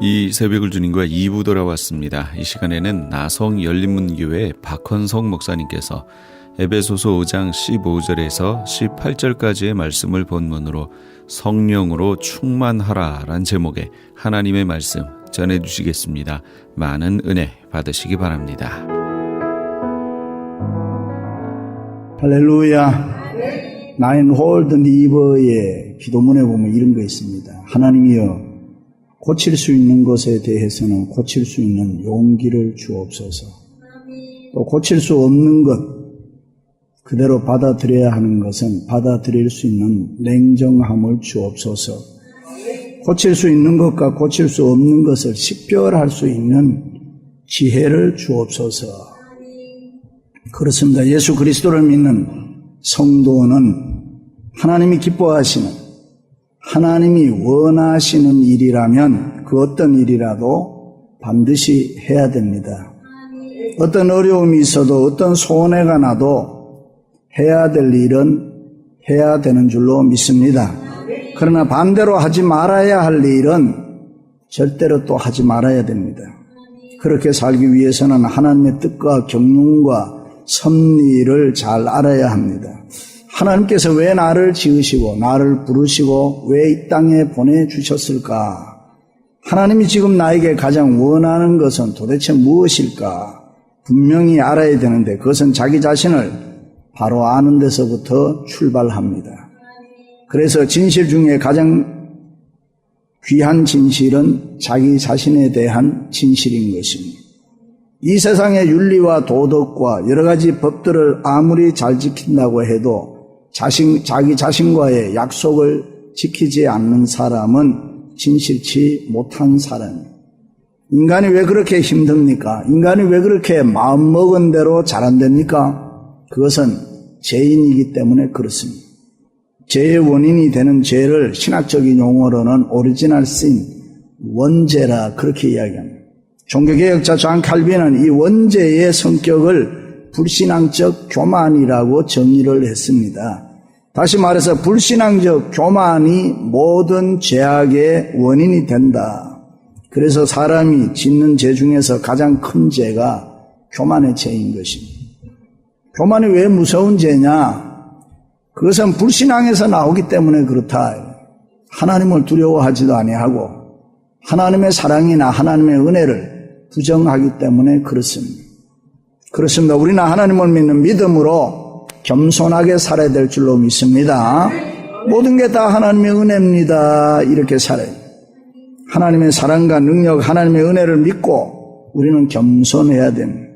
이 새벽을 주님과 2부 돌아왔습니다. 이 시간에는 나성 열린문교회 박헌성 목사님께서 에베소서 5장 15절에서 18절까지의 말씀을 본문으로 성령으로 충만하라 란 제목의 하나님의 말씀 전해주시겠습니다. 많은 은혜 받으시기 바랍니다. 할렐루야. 나인홀드 니버의 기도문에 보면 이런 거 있습니다. 하나님이여, 고칠 수 있는 것에 대해서는 고칠 수 있는 용기를 주옵소서. 또 고칠 수 없는 것, 그대로 받아들여야 하는 것은 받아들일 수 있는 냉정함을 주옵소서. 고칠 수 있는 것과 고칠 수 없는 것을 식별할 수 있는 지혜를 주옵소서. 그렇습니다. 예수 그리스도를 믿는 성도는 하나님이 기뻐하시는, 하나님이 원하시는 일이라면 그 어떤 일이라도 반드시 해야 됩니다. 어떤 어려움이 있어도 어떤 손해가 나도 해야 될 일은 해야 되는 줄로 믿습니다. 그러나 반대로 하지 말아야 할 일은 절대로 또 하지 말아야 됩니다. 그렇게 살기 위해서는 하나님의 뜻과 경륜과 섭리를 잘 알아야 합니다. 하나님께서 왜 나를 지으시고 나를 부르시고 왜 이 땅에 보내주셨을까? 하나님이 지금 나에게 가장 원하는 것은 도대체 무엇일까? 분명히 알아야 되는데 그것은 자기 자신을 바로 아는 데서부터 출발합니다. 그래서 진실 중에 가장 귀한 진실은 자기 자신에 대한 진실인 것입니다. 이 세상의 윤리와 도덕과 여러 가지 법들을 아무리 잘 지킨다고 해도 자기 자신과의 약속을 지키지 않는 사람은 진실치 못한 사람입니다. 인간이 왜 그렇게 힘듭니까? 인간이 왜 그렇게 마음먹은 대로 잘 안 됩니까? 그것은 죄인이기 때문에 그렇습니다. 죄의 원인이 되는 죄를 신학적인 용어로는 오리지널 신, 원죄라 그렇게 이야기합니다. 종교개혁자 존 칼빈은 이 원죄의 성격을 불신앙적 교만이라고 정의를 했습니다. 다시 말해서 불신앙적 교만이 모든 죄악의 원인이 된다. 그래서 사람이 짓는 죄 중에서 가장 큰 죄가 교만의 죄인 것입니다. 교만이 왜 무서운 죄냐? 그것은 불신앙에서 나오기 때문에 그렇다. 하나님을 두려워하지도 아니하고 하나님의 사랑이나 하나님의 은혜를 부정하기 때문에 그렇습니다. 그렇습니다. 우리는 하나님을 믿는 믿음으로 겸손하게 살아야 될 줄로 믿습니다. 모든 게 다 하나님의 은혜입니다. 이렇게 살아야 돼요. 하나님의 사랑과 능력, 하나님의 은혜를 믿고 우리는 겸손해야 됩니다.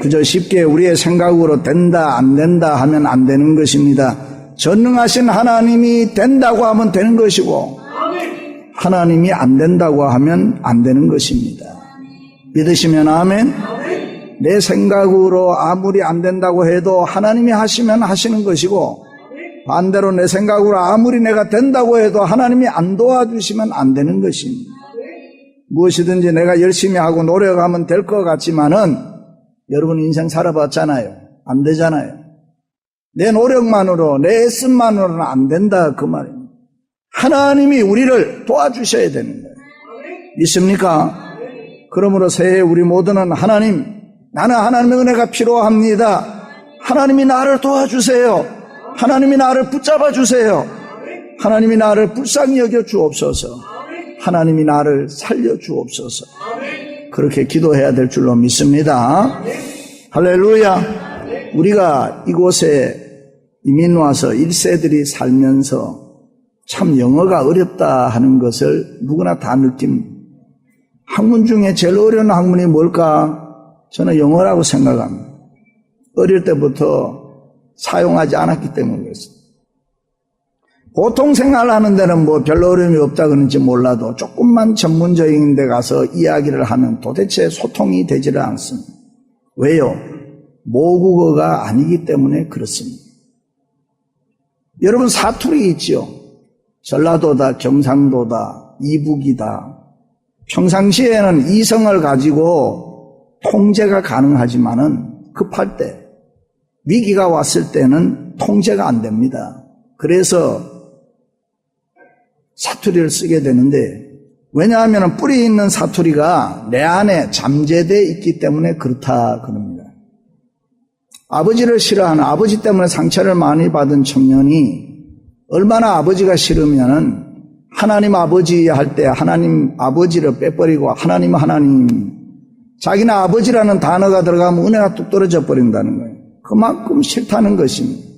그저 쉽게 우리의 생각으로 된다 안 된다 하면 안 되는 것입니다. 전능하신 하나님이 된다고 하면 되는 것이고 하나님이 안 된다고 하면 안 되는 것입니다. 믿으시면 아멘. 내 생각으로 아무리 안 된다고 해도 하나님이 하시면 하시는 것이고 반대로 내 생각으로 아무리 내가 된다고 해도 하나님이 안 도와주시면 안 되는 것입니다. 무엇이든지 내가 열심히 하고 노력하면 될 것 같지만은 여러분 인생 살아봤잖아요. 안 되잖아요. 내 노력만으로 내 애씀만으로는 안 된다 그 말입니다. 하나님이 우리를 도와주셔야 되는 거예요. 믿습니까? 그러므로 새해 우리 모두는 하나님, 나는 하나님의 은혜가 필요합니다. 하나님이 나를 도와주세요. 하나님이 나를 붙잡아 주세요. 하나님이 나를 불쌍히 여겨 주옵소서. 하나님이 나를 살려 주옵소서. 그렇게 기도해야 될 줄로 믿습니다. 할렐루야. 우리가 이곳에 이민 와서 1세들이 살면서 참 영어가 어렵다 하는 것을 누구나 다 느낍니다. 학문 중에 제일 어려운 학문이 뭘까? 저는 영어라고 생각합니다. 어릴 때부터 사용하지 않았기 때문에 그렇습니다. 보통 생활하는 데는 뭐 별로 어려움이 없다 그런지 몰라도 조금만 전문적인 데 가서 이야기를 하면 도대체 소통이 되지를 않습니다. 왜요? 모국어가 아니기 때문에 그렇습니다. 여러분 사투리 있죠? 전라도다, 경상도다, 이북이다. 평상시에는 이성을 가지고 통제가 가능하지만은 급할 때, 위기가 왔을 때는 통제가 안 됩니다. 그래서 사투리를 쓰게 되는데 왜냐하면 뿌리 있는 사투리가 내 안에 잠재되어 있기 때문에 그렇다 그럽니다. 아버지를 싫어하는, 아버지 때문에 상처를 많이 받은 청년이 얼마나 아버지가 싫으면은 하나님 아버지 할 때 하나님 아버지를 빼버리고 하나님 자기는 아버지라는 단어가 들어가면 은혜가 뚝 떨어져 버린다는 거예요. 그만큼 싫다는 것입니다.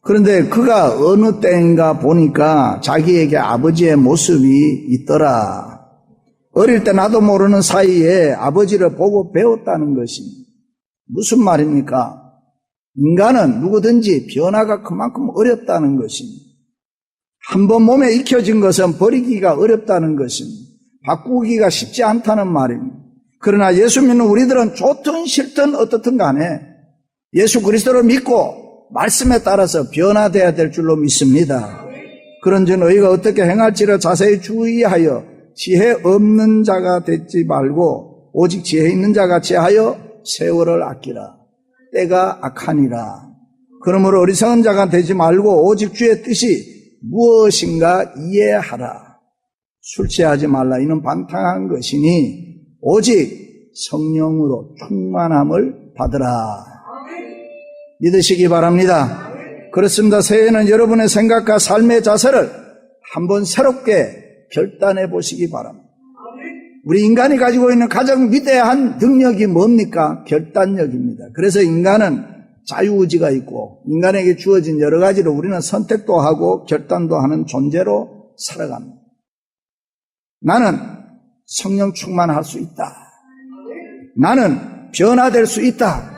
그런데 그가 어느 때인가 보니까 자기에게 아버지의 모습이 있더라. 어릴 때 나도 모르는 사이에 아버지를 보고 배웠다는 것입니다. 무슨 말입니까? 인간은 누구든지 변화가 그만큼 어렵다는 것입니다. 한번 몸에 익혀진 것은 버리기가 어렵다는 것입니다. 바꾸기가 쉽지 않다는 말입니다. 그러나 예수 믿는 우리들은 좋든 싫든 어떻든 간에 예수 그리스도를 믿고 말씀에 따라서 변화되어야 될 줄로 믿습니다. 그런즉 너희가 어떻게 행할지를 자세히 주의하여 지혜 없는 자가 되지 말고 오직 지혜 있는 자같이 하여 세월을 아끼라. 때가 악하니라. 그러므로 어리석은 자가 되지 말고 오직 주의 뜻이 무엇인가 이해하라. 술 취하지 말라. 이는 방탕한 것이니 오직 성령으로 충만함을 받으라. 믿으시기 바랍니다. 그렇습니다. 새해에는 여러분의 생각과 삶의 자세를 한번 새롭게 결단해 보시기 바랍니다. 우리 인간이 가지고 있는 가장 위대한 능력이 뭡니까? 결단력입니다. 그래서 인간은 자유의지가 있고 인간에게 주어진 여러 가지로 우리는 선택도 하고 결단도 하는 존재로 살아갑니다. 나는 성령 충만할 수 있다. 나는 변화될 수 있다.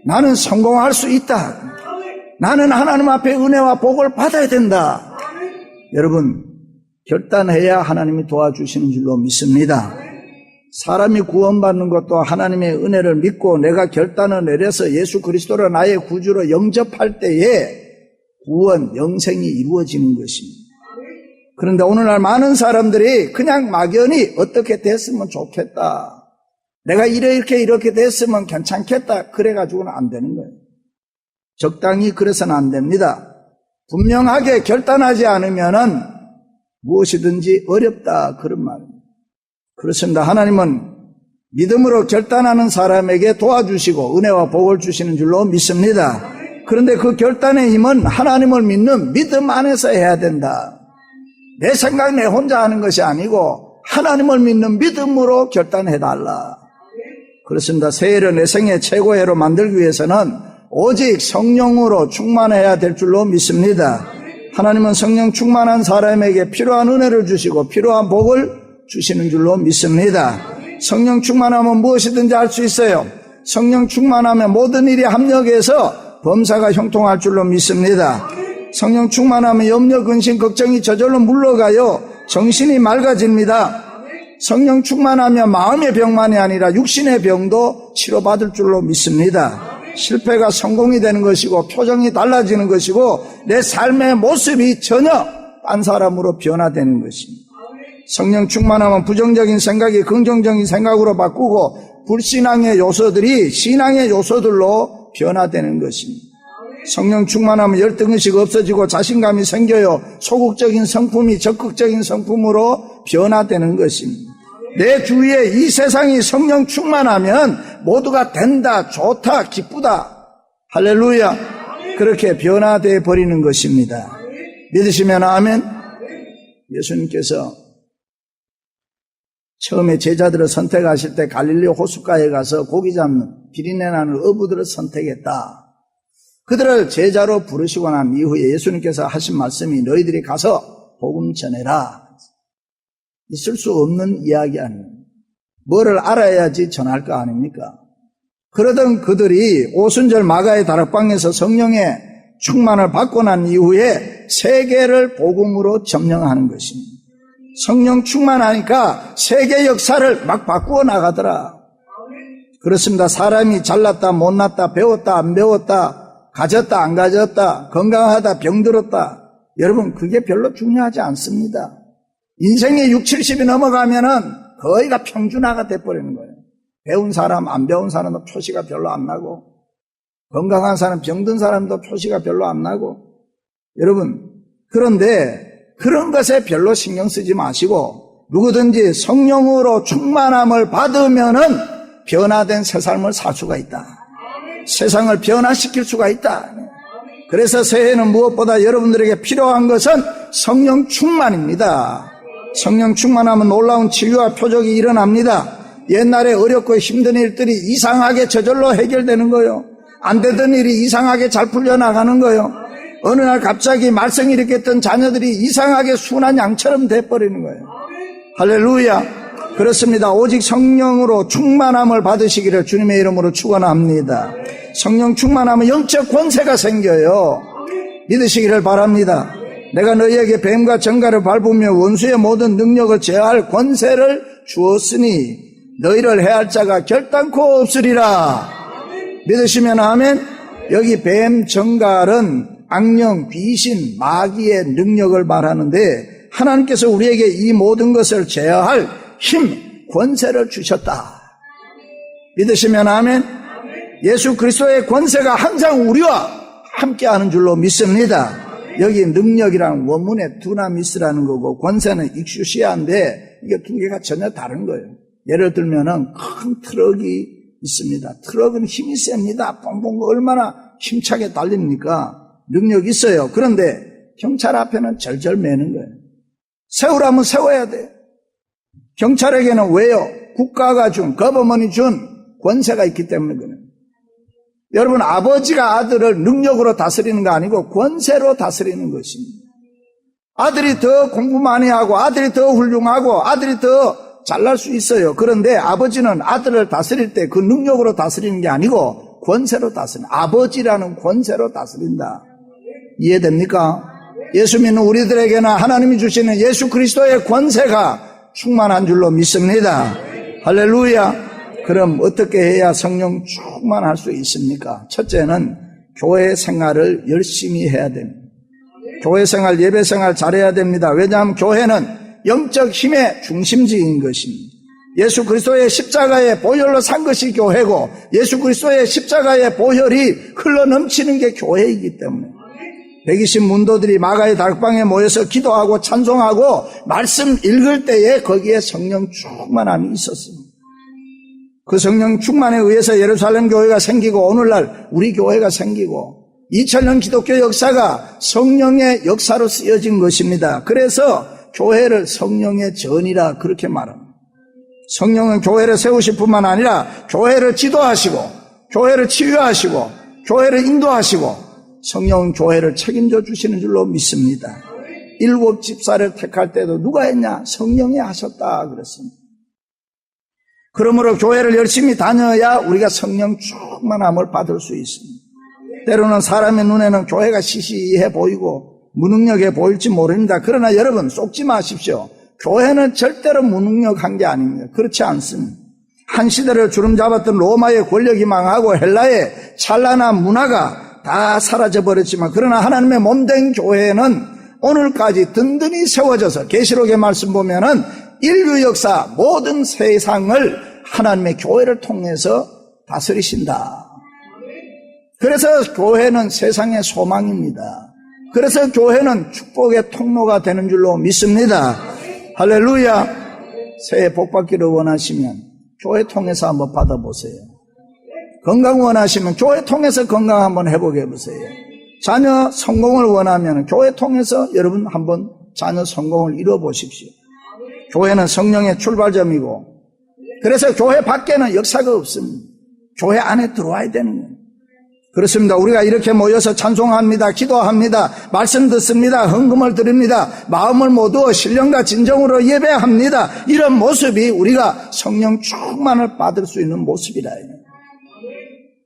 나는 성공할 수 있다. 나는 하나님 앞에 은혜와 복을 받아야 된다. 여러분, 결단해야 하나님이 도와주시는 줄로 믿습니다. 사람이 구원받는 것도 하나님의 은혜를 믿고 내가 결단을 내려서 예수 그리스도를 나의 구주로 영접할 때에 구원, 영생이 이루어지는 것입니다. 그런데 오늘날 많은 사람들이 그냥 막연히 어떻게 됐으면 좋겠다. 내가 이렇게 됐으면 괜찮겠다. 그래가지고는 안 되는 거예요. 적당히 그래서는 안 됩니다. 분명하게 결단하지 않으면은 무엇이든지 어렵다. 그런 말입니다. 그렇습니다. 하나님은 믿음으로 결단하는 사람에게 도와주시고 은혜와 복을 주시는 줄로 믿습니다. 그런데 그 결단의 힘은 하나님을 믿는 믿음 안에서 해야 된다. 내 생각 내 혼자 하는 것이 아니고 하나님을 믿는 믿음으로 결단해달라. 그렇습니다. 새해를 내 생애 최고의 해로 만들기 위해서는 오직 성령으로 충만해야 될 줄로 믿습니다. 하나님은 성령 충만한 사람에게 필요한 은혜를 주시고 필요한 복을 주시는 줄로 믿습니다. 성령 충만하면 무엇이든지 할 수 있어요. 성령 충만하면 모든 일이 합력해서 범사가 형통할 줄로 믿습니다. 성령 충만하면 염려, 근심, 걱정이 저절로 물러가요. 정신이 맑아집니다. 성령 충만하면 마음의 병만이 아니라 육신의 병도 치료받을 줄로 믿습니다. 실패가 성공이 되는 것이고 표정이 달라지는 것이고 내 삶의 모습이 전혀 딴 사람으로 변화되는 것입니다. 성령 충만하면 부정적인 생각이 긍정적인 생각으로 바꾸고 불신앙의 요소들이 신앙의 요소들로 변화되는 것입니다. 성령 충만하면 열등의식 없어지고 자신감이 생겨요. 소극적인 성품이 적극적인 성품으로 변화되는 것입니다. 내 주위에 이 세상이 성령 충만하면 모두가 된다, 좋다, 기쁘다. 할렐루야. 그렇게 변화되어 버리는 것입니다. 믿으시면 아멘. 예수님께서 처음에 제자들을 선택하실 때 갈릴리 호숫가에 가서 고기 잡는 비린내 나는 어부들을 선택했다. 그들을 제자로 부르시고 난 이후에 예수님께서 하신 말씀이 너희들이 가서 복음 전해라. 있을 수 없는 이야기 아닙니까? 뭐를 알아야지 전할 거 아닙니까? 그러던 그들이 오순절 마가의 다락방에서 성령의 충만을 받고 난 이후에 세계를 복음으로 점령하는 것입니다. 성령 충만하니까 세계 역사를 막 바꾸어 나가더라. 그렇습니다. 사람이 잘났다 못났다 배웠다 안 배웠다 가졌다 안 가졌다 건강하다 병들었다 여러분 그게 별로 중요하지 않습니다. 인생의 60, 70이 넘어가면은 거의가 평준화가 돼버리는 거예요. 배운 사람 안 배운 사람도 표시가 별로 안 나고 건강한 사람 병든 사람도 표시가 별로 안 나고 여러분 그런데 그런 것에 별로 신경 쓰지 마시고 누구든지 성령으로 충만함을 받으면은 변화된 새 삶을 살 수가 있다. 세상을 변화시킬 수가 있다. 그래서 새해는 무엇보다 여러분들에게 필요한 것은 성령 충만입니다. 성령 충만하면 놀라운 치유와 표적이 일어납니다. 옛날에 어렵고 힘든 일들이 이상하게 저절로 해결되는 거예요. 안 되던 일이 이상하게 잘 풀려나가는 거예요. 어느 날 갑자기 말썽이 일으켰던 자녀들이 이상하게 순한 양처럼 돼버리는 거예요. 할렐루야. 그렇습니다. 오직 성령으로 충만함을 받으시기를 주님의 이름으로 축원합니다. 성령 충만하면 영적 권세가 생겨요. 믿으시기를 바랍니다. 내가 너희에게 뱀과 정갈을 밟으며 원수의 모든 능력을 제어할 권세를 주었으니 너희를 해할 자가 결단코 없으리라. 믿으시면 아멘. 여기 뱀, 정갈은 악령, 귀신, 마귀의 능력을 말하는데 하나님께서 우리에게 이 모든 것을 제어할 힘, 권세를 주셨다. 믿으시면 아멘. 예수 그리스도의 권세가 항상 우리와 함께하는 줄로 믿습니다. 여기 능력이란 원문에 두나미스라는 거고 권세는 익슈시아인데 이게 두 개가 전혀 다른 거예요. 예를 들면은 큰 트럭이 있습니다. 트럭은 힘이 셉니다. 뻥뻥 얼마나 힘차게 달립니까? 능력이 있어요. 그런데 경찰 앞에는 절절 매는 거예요. 세우라면 세워야 돼. 경찰에게는 왜요? 국가가 준, 거버먼이 준 권세가 있기 때문에 그래요. 여러분, 아버지가 아들을 능력으로 다스리는 거 아니고 권세로 다스리는 것입니다. 아들이 더 공부 많이 하고 아들이 더 훌륭하고 아들이 더 잘날 수 있어요. 그런데 아버지는 아들을 다스릴 때 그 능력으로 다스리는 게 아니고 권세로 다스린다. 아버지라는 권세로 다스린다. 이해됩니까? 예수 믿는 우리들에게는 하나님이 주시는 예수 그리스도의 권세가 충만한 줄로 믿습니다. 할렐루야. 그럼 어떻게 해야 성령 충만할 수 있습니까? 첫째는 교회 생활을 열심히 해야 됩니다. 교회 생활, 예배 생활 잘해야 됩니다. 왜냐하면 교회는 영적 힘의 중심지인 것입니다. 예수 그리스도의 십자가의 보혈로 산 것이 교회고 예수 그리스도의 십자가의 보혈이 흘러 넘치는 게 교회이기 때문에 120 문도들이 마가의 다락방에 모여서 기도하고 찬송하고 말씀 읽을 때에 거기에 성령 충만함이 있었습니다. 그 성령 충만에 의해서 예루살렘 교회가 생기고 오늘날 우리 교회가 생기고 2000년 기독교 역사가 성령의 역사로 쓰여진 것입니다. 그래서 교회를 성령의 전이라 그렇게 말합니다. 성령은 교회를 세우실 뿐만 아니라 교회를 지도하시고 교회를 치유하시고 교회를 인도하시고 성령은 교회를 책임져 주시는 줄로 믿습니다. 7 집사를 택할 때도 누가 했냐? 성령이 하셨다 그랬습니다. 그러므로 교회를 열심히 다녀야 우리가 성령 충만함을 받을 수 있습니다. 때로는 사람의 눈에는 교회가 시시해 보이고 무능력해 보일지 모릅니다. 그러나 여러분 속지 마십시오. 교회는 절대로 무능력한 게 아닙니다. 그렇지 않습니다. 한 시대를 주름잡았던 로마의 권력이 망하고 헬라의 찬란한 문화가 다 사라져버렸지만 그러나 하나님의 몸된 교회는 오늘까지 든든히 세워져서 계시록의 말씀 보면은 인류 역사 모든 세상을 하나님의 교회를 통해서 다스리신다. 그래서 교회는 세상의 소망입니다. 그래서 교회는 축복의 통로가 되는 줄로 믿습니다. 할렐루야. 새해 복 받기를 원하시면 교회 통해서 한번 받아보세요. 건강 원하시면 교회 통해서 건강 한번 해보게 해보세요. 자녀 성공을 원하면 교회 통해서 여러분 한번 자녀 성공을 이뤄보십시오. 교회는 성령의 출발점이고 그래서 교회 밖에는 역사가 없습니다. 교회 안에 들어와야 되는 거예요. 그렇습니다. 우리가 이렇게 모여서 찬송합니다. 기도합니다. 말씀 듣습니다. 헌금을 드립니다. 마음을 모두 신령과 진정으로 예배합니다. 이런 모습이 우리가 성령 충만을 받을 수 있는 모습이라 해요.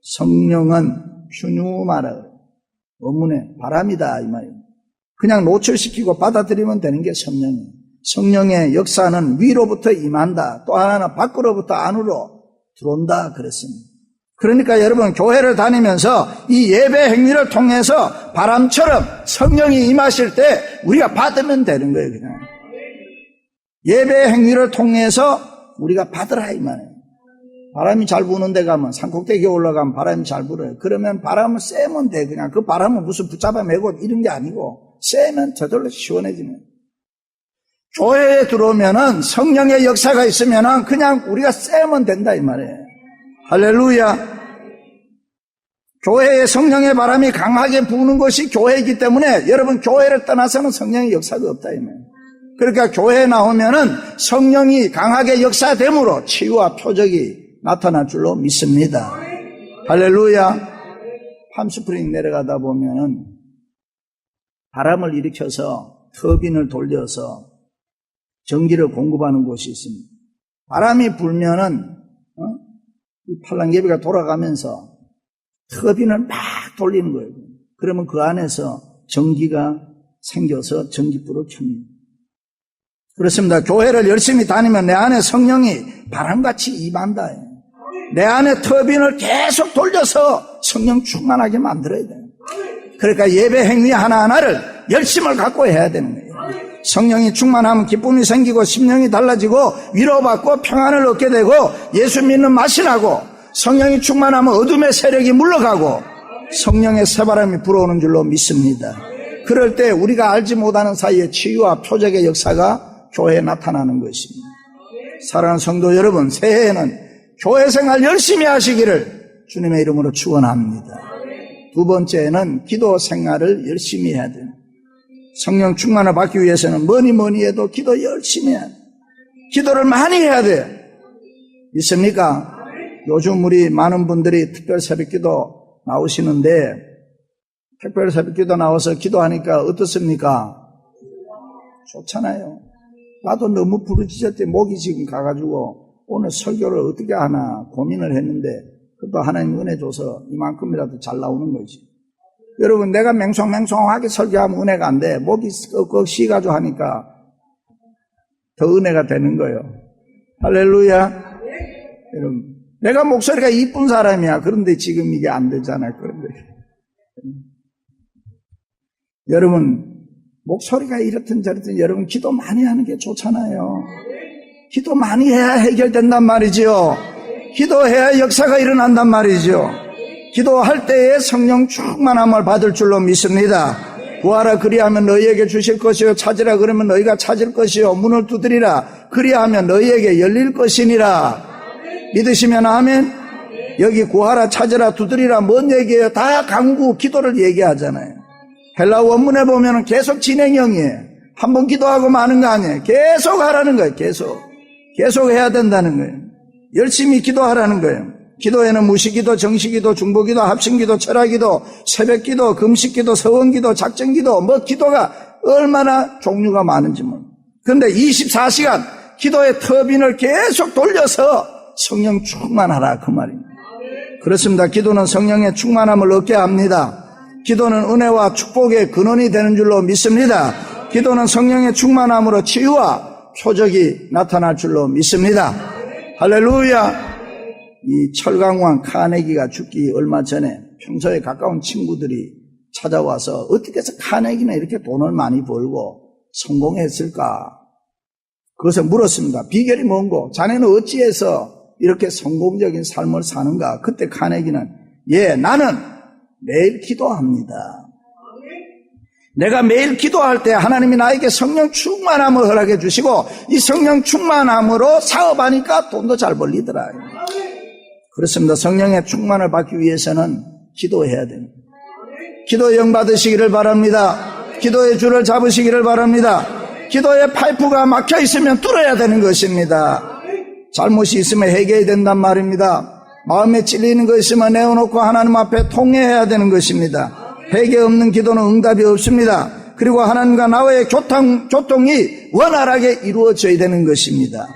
성령은 퓨뉴마라 원문에 바람이다 이 말이에요. 그냥 노출시키고 받아들이면 되는 게 성령이에요. 성령의 역사는 위로부터 임한다. 또 하나는 밖으로부터 안으로 들어온다 그랬습니다. 그러니까 여러분 교회를 다니면서 이 예배 행위를 통해서 바람처럼 성령이 임하실 때 우리가 받으면 되는 거예요. 그냥 예배 행위를 통해서 우리가 받으라 이 말이에요. 바람이 잘 부는 데 가면 산꼭대기에 올라가면 바람이 잘 불어요. 그러면 바람을 쐬면 돼. 그냥 그 바람은 무슨 붙잡아 매고 이런 게 아니고 쐬면 저절로 시원해지는. 교회에 들어오면은 성령의 역사가 있으면은 그냥 우리가 쎄면 된다 이 말이에요. 할렐루야. 교회에 성령의 바람이 강하게 부는 것이 교회이기 때문에 여러분 교회를 떠나서는 성령의 역사가 없다 이 말이에요. 그러니까 교회에 나오면은 성령이 강하게 역사됨으로 치유와 표적이 나타날 줄로 믿습니다. 할렐루야. 팜스프링 내려가다 보면은 바람을 일으켜서 터빈을 돌려서 전기를 공급하는 곳이 있습니다. 바람이 불면은 이 팔랑개비가 돌아가면서 터빈을 막 돌리는 거예요. 그러면 그 안에서 전기가 생겨서 전기불을 켭니다. 그렇습니다. 교회를 열심히 다니면 내 안에 성령이 바람같이 임한다. 내 안에 터빈을 계속 돌려서 성령 충만하게 만들어야 돼요. 그러니까 예배 행위 하나하나를 열심을 갖고 해야 되는 거예요. 성령이 충만하면 기쁨이 생기고 심령이 달라지고 위로받고 평안을 얻게 되고 예수 믿는 맛이 나고 성령이 충만하면 어둠의 세력이 물러가고 성령의 새바람이 불어오는 줄로 믿습니다. 그럴 때 우리가 알지 못하는 사이에 치유와 표적의 역사가 교회에 나타나는 것입니다. 사랑하는 성도 여러분, 새해에는 교회 생활 열심히 하시기를 주님의 이름으로 축원합니다. 두 번째는 기도 생활을 열심히 해야 돼요. 성령 충만을 받기 위해서는 뭐니 해도 기도 열심히 해야 돼요. 기도를 많이 해야 돼요. 있습니까? 요즘 우리 많은 분들이 특별 새벽기도 나오시는데 특별 새벽기도 나와서 기도하니까 어떻습니까? 좋잖아요. 나도 너무 부르짖었대. 목이 지금 가가지고 오늘 설교를 어떻게 하나 고민을 했는데 그것도 하나님 은혜 줘서 이만큼이라도 잘 나오는 거지. 여러분, 내가 맹송맹송하게 설교하면 은혜가 안 돼. 목이 꺽꺽 쉬가지고 하니까 더 은혜가 되는 거예요. 할렐루야. 여러분, 내가 목소리가 이쁜 사람이야. 그런데 지금 이게 안 되잖아요. 그런데 여러분, 목소리가 이렇든 저렇든 여러분 기도 많이 하는 게 좋잖아요. 기도 많이 해야 해결된단 말이지요. 기도해야 역사가 일어난단 말이죠. 기도할 때에 성령 충만함을 받을 줄로 믿습니다. 구하라 그리하면 너희에게 주실 것이요 찾으라 그러면 너희가 찾을 것이요 문을 두드리라 그리하면 너희에게 열릴 것이니라. 믿으시면 아멘. 여기 구하라 찾으라 두드리라 뭔 얘기예요? 다 간구 기도를 얘기하잖아요. 헬라 원문에 보면 계속 진행형이에요. 한번 기도하고 마는 거 아니에요. 계속 하라는 거예요. 계속 해야 된다는 거예요. 열심히 기도하라는 거예요. 기도에는 무시기도, 정시기도, 중보기도, 합심기도, 철학기도, 새벽기도, 금식기도, 서원기도, 작전기도, 뭐 기도가 얼마나 종류가 많은지 뭐. 그런데 24시간 기도의 터빈을 계속 돌려서 성령 충만하라 그 말입니다. 그렇습니다. 기도는 성령의 충만함을 얻게 합니다. 기도는 은혜와 축복의 근원이 되는 줄로 믿습니다. 기도는 성령의 충만함으로 치유와 표적이 나타날 줄로 믿습니다. 할렐루야. 이 철강왕 카네기가 죽기 얼마 전에 평소에 가까운 친구들이 찾아와서 어떻게 해서 카네기는 이렇게 돈을 많이 벌고 성공했을까? 그것을 물었습니다. 비결이 뭔고? 자네는 어찌해서 이렇게 성공적인 삶을 사는가? 그때 카네기는 나는 매일 기도합니다. 내가 매일 기도할 때 하나님이 나에게 성령 충만함을 허락해 주시고 이 성령 충만함으로 사업하니까 돈도 잘 벌리더라. 그렇습니다. 성령의 충만을 받기 위해서는 기도해야 됩니다. 기도 영 받으시기를 바랍니다. 기도의 줄을 잡으시기를 바랍니다. 기도의 파이프가 막혀 있으면 뚫어야 되는 것입니다. 잘못이 있으면 해결해야 된단 말입니다. 마음에 찔리는 거 있으면 내어놓고 하나님 앞에 통회해야 되는 것입니다. 회개 없는 기도는 응답이 없습니다. 그리고 하나님과 나와의 교통이 원활하게 이루어져야 되는 것입니다.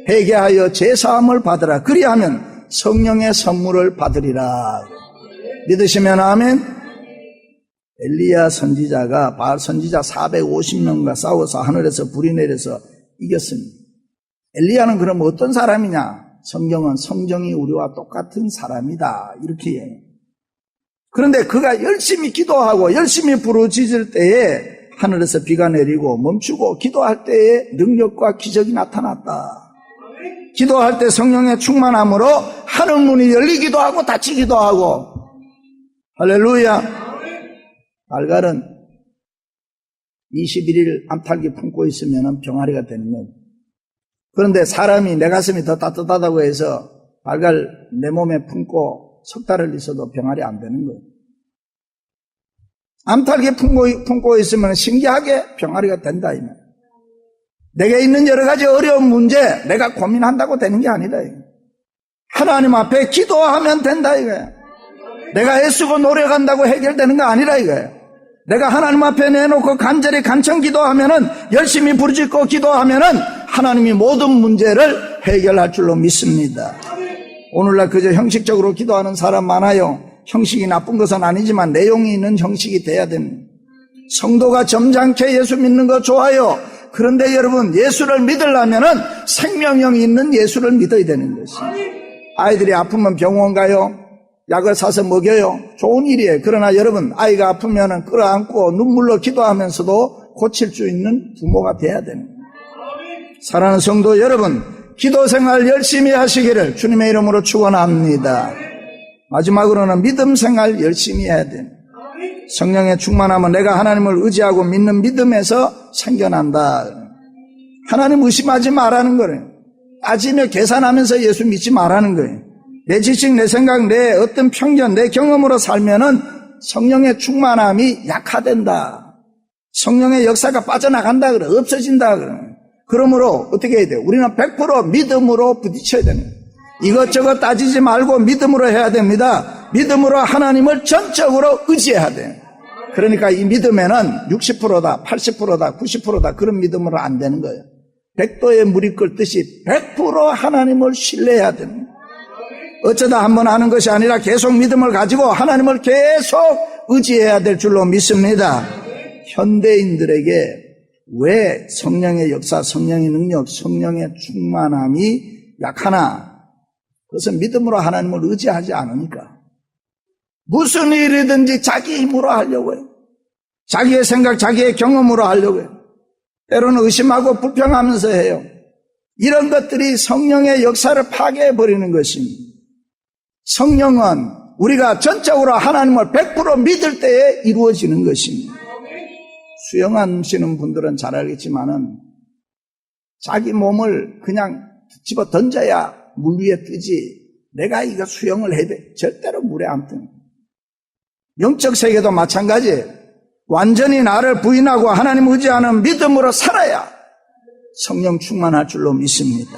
회개하여 제사함을 받으라. 그리하면 성령의 선물을 받으리라. 믿으시면 아멘. 엘리야 선지자가 바알 선지자 450명과 싸워서 하늘에서 불이 내려서 이겼습니다. 엘리야는 그럼 어떤 사람이냐? 성경은 성정이 우리와 똑같은 사람이다 이렇게 해요. 그런데 그가 열심히 기도하고 열심히 부르짖을 때에 하늘에서 비가 내리고 멈추고 기도할 때에 능력과 기적이 나타났다. 기도할 때 성령의 충만함으로 하늘 문이 열리기도 하고 닫히기도 하고. 할렐루야. 발갈은 21일 암탉이 품고 있으면 병아리가 되는 거예요. 그런데 사람이 내 가슴이 더 따뜻하다고 해서 발갈 내 몸에 품고 석 달을 있어도 병아리 안 되는 거예요. 암탉이 품고 있으면 신기하게 병아리가 된다. 이 말. 내게 있는 여러 가지 어려운 문제 내가 고민한다고 되는 게 아니다. 하나님 앞에 기도하면 된다 이거예요. 내가 애쓰고 노력한다고 해결되는 거 아니라 이거예요. 내가 하나님 앞에 내놓고 간절히 간청 기도하면은, 열심히 부르짖고 기도하면은 하나님이 모든 문제를 해결할 줄로 믿습니다. 오늘날 그저 형식적으로 기도하는 사람 많아요. 형식이 나쁜 것은 아니지만 내용이 있는 형식이 돼야 됩니다. 성도가 점잖게 예수 믿는 거 좋아요. 그런데 여러분, 예수를 믿으려면은 생명력이 있는 예수를 믿어야 되는 것입니다. 아이들이 아프면 병원 가요. 약을 사서 먹여요. 좋은 일이에요. 그러나 여러분, 아이가 아프면 끌어안고 눈물로 기도하면서도 고칠 수 있는 부모가 돼야 됩니다. 사랑하는 성도 여러분, 기도 생활 열심히 하시기를 주님의 이름으로 축원합니다. 마지막으로는 믿음 생활 열심히 해야 됩니다. 성령의 충만함은 내가 하나님을 의지하고 믿는 믿음에서 생겨난다. 하나님 의심하지 말라는 거예요. 따지며 계산하면서 예수 믿지 말라는 거예요. 내 지식, 내 생각, 내 어떤 편견, 내 경험으로 살면은 성령의 충만함이 약화된다. 성령의 역사가 빠져나간다 그래. 없어진다 그래. 그러므로 어떻게 해야 돼요? 우리는 100% 믿음으로 부딪혀야 되는 거예요. 이것저것 따지지 말고 믿음으로 해야 됩니다. 믿음으로 하나님을 전적으로 의지해야 돼요. 그러니까 이 믿음에는 60%다, 80%다, 90%다 그런 믿음으로 안 되는 거예요. 100도에 물이 끓듯이 100% 하나님을 신뢰해야 됩니다. 어쩌다 한번 하는 것이 아니라 계속 믿음을 가지고 하나님을 계속 의지해야 될 줄로 믿습니다. 현대인들에게 왜 성령의 역사, 성령의 능력, 성령의 충만함이 약하나? 그것은 믿음으로 하나님을 의지하지 않으니까. 무슨 일이든지 자기 힘으로 하려고 해요. 자기의 생각, 자기의 경험으로 하려고 해요. 때로는 의심하고 불평하면서 해요. 이런 것들이 성령의 역사를 파괴해버리는 것입니다. 성령은 우리가 전적으로 하나님을 100% 믿을 때에 이루어지는 것입니다. 수영하시는 분들은 잘 알겠지만은 자기 몸을 그냥 집어 던져야 물 위에 뜨지, 내가 이거 수영을 해야 돼. 절대로 물에 안 뜨는. 영적 세계도 마찬가지예요. 완전히 나를 부인하고 하나님 의지하는 믿음으로 살아야 성령 충만할 줄로 믿습니다.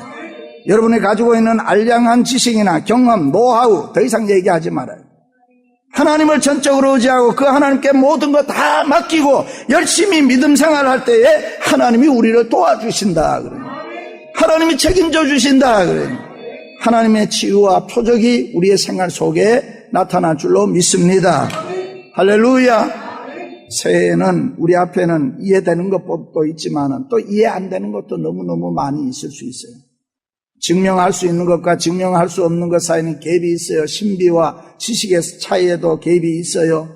여러분이 가지고 있는 알량한 지식이나 경험, 노하우 더 이상 얘기하지 말아요. 하나님을 전적으로 의지하고 그 하나님께 모든 거 다 맡기고 열심히 믿음 생활할 때에 하나님이 우리를 도와주신다 그래요. 하나님이 책임져 주신다 그래요. 하나님의 치유와 표적이 우리의 생활 속에 나타날 줄로 믿습니다. 할렐루야. 새해에는 우리 앞에는 이해되는 것도 있지만 또 이해 안 되는 것도 너무너무 많이 있을 수 있어요. 증명할 수 있는 것과 증명할 수 없는 것 사이에는 갭이 있어요. 신비와 지식의 차이에도 갭이 있어요.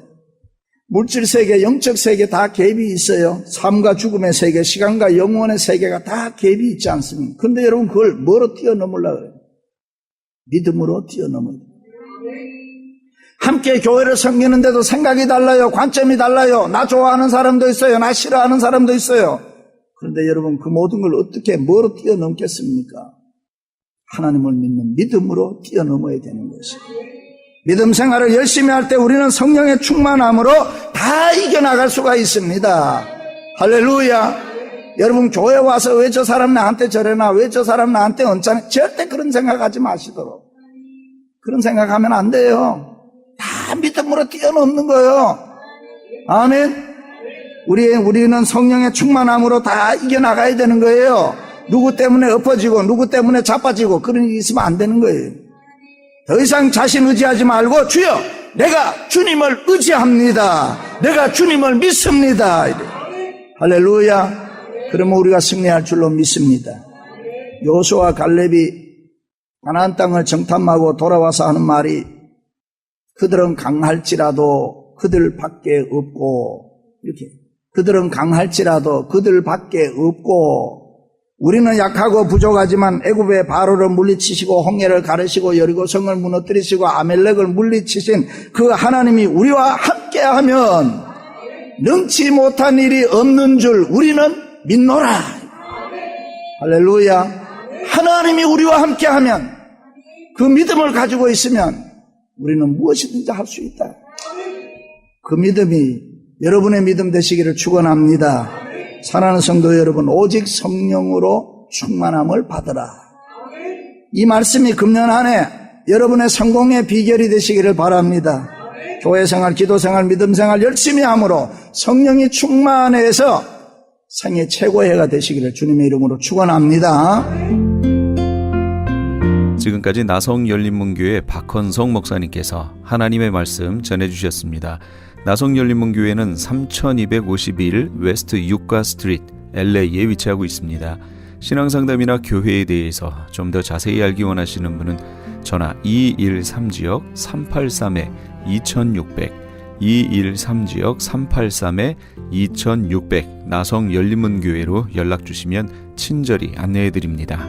물질 세계, 영적 세계 다 갭이 있어요. 삶과 죽음의 세계, 시간과 영원의 세계가 다 갭이 있지 않습니까? 그런데 여러분 그걸 뭐로 뛰어넘으려고 해요? 믿음으로 뛰어넘어야 돼요. 함께 교회를 섬기는데도 생각이 달라요. 관점이 달라요. 나 좋아하는 사람도 있어요. 나 싫어하는 사람도 있어요. 그런데 여러분 그 모든 걸 어떻게 뭐로 뛰어넘겠습니까? 하나님을 믿는 믿음으로 뛰어넘어야 되는 것이에요. 믿음 생활을 열심히 할 때 우리는 성령의 충만함으로 다 이겨나갈 수가 있습니다. 할렐루야. 여러분 교회 와서 왜 저 사람 나한테 저래나, 왜 저 사람 나한테 언짢아, 절대 그런 생각하지 마시도록. 그런 생각하면 안 돼요. 다 믿음으로 뛰어넘는 거예요. 아멘. 우리는 성령의 충만함으로 다 이겨나가야 되는 거예요. 누구 때문에 엎어지고 누구 때문에 자빠지고 그런 일이 있으면 안 되는 거예요. 더 이상 자신 의지하지 말고 주여 내가 주님을 의지합니다. 내가 주님을 믿습니다. 이래. 할렐루야. 그러면 우리가 승리할 줄로 믿습니다. 여호수아와 갈렙이 가나안 땅을 정탐하고 돌아와서 하는 말이 그들은 강할지라도 그들밖에 없고, 이렇게 그들은 강할지라도 그들밖에 없고, 우리는 약하고 부족하지만 애굽의 바로를 물리치시고 홍해를 가르시고 여리고성을 무너뜨리시고 아멜렉을 물리치신 그 하나님이 우리와 함께하면 능치 못한 일이 없는 줄 우리는 믿노라. 할렐루야. 하나님이 우리와 함께하면, 그 믿음을 가지고 있으면 우리는 무엇이든지 할 수 있다. 그 믿음이 여러분의 믿음 되시기를 축원합니다. 사랑하는 성도 여러분, 오직 성령으로 충만함을 받으라. 이 말씀이 금년 한 해 여러분의 성공의 비결이 되시기를 바랍니다. 교회생활, 기도생활, 믿음생활 열심히 함으로 성령이 충만해서 생애 최고의 해가 되시기를 주님의 이름으로 축원합니다. 지금까지 나성열린문교회 박헌성 목사님께서 하나님의 말씀 전해주셨습니다. 나성열린문교회는 3251 웨스트 유가 스트리트 LA에 위치하고 있습니다. 신앙상담이나 교회에 대해서 좀 더 자세히 알기 원하시는 분은 전화 213지역 383-2600 213지역 383-2600 나성열린문교회로 연락주시면 친절히 안내해드립니다.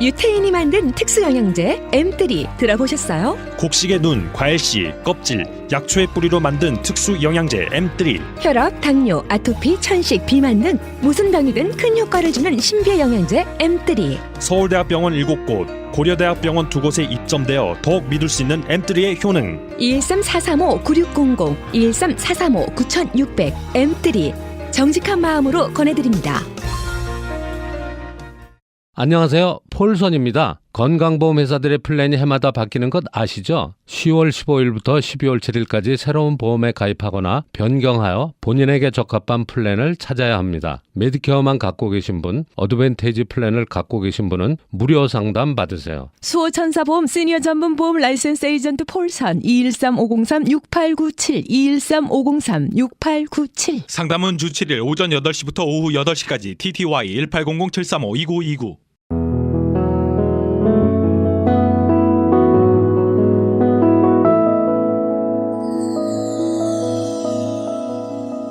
유태인이 만든 특수영양제 M3 들어보셨어요? 곡식의 눈, 과일씨, 껍질, 약초의 뿌리로 만든 특수 영양제 M3. 혈압, 당뇨, 아토피, 천식, 비만 등 무슨 병이든 큰 효과를 주는 신비의 영양제 M3. 서울대학병원 7곳, 고려대학병원 2곳에 입점되어 더욱 믿을 수 있는 M3의 효능. 213-435-9600, 213-435-9600 M3 정직한 마음으로 권해드립니다. 안녕하세요. 폴선입니다. 건강보험회사들의 플랜이 해마다 바뀌는 것 아시죠? 10월 15일부터 12월 7일까지 새로운 보험에 가입하거나 변경하여 본인에게 적합한 플랜을 찾아야 합니다. 메디케어만 갖고 계신 분, 어드밴테이지 플랜을 갖고 계신 분은 무료 상담 받으세요. 수호천사보험 시니어 전문 보험 라이센스 에이전트 폴선 213-503-6897 213-503-6897 상담은 주 7일 오전 8시부터 오후 8시까지 TTY 1800-735-2929.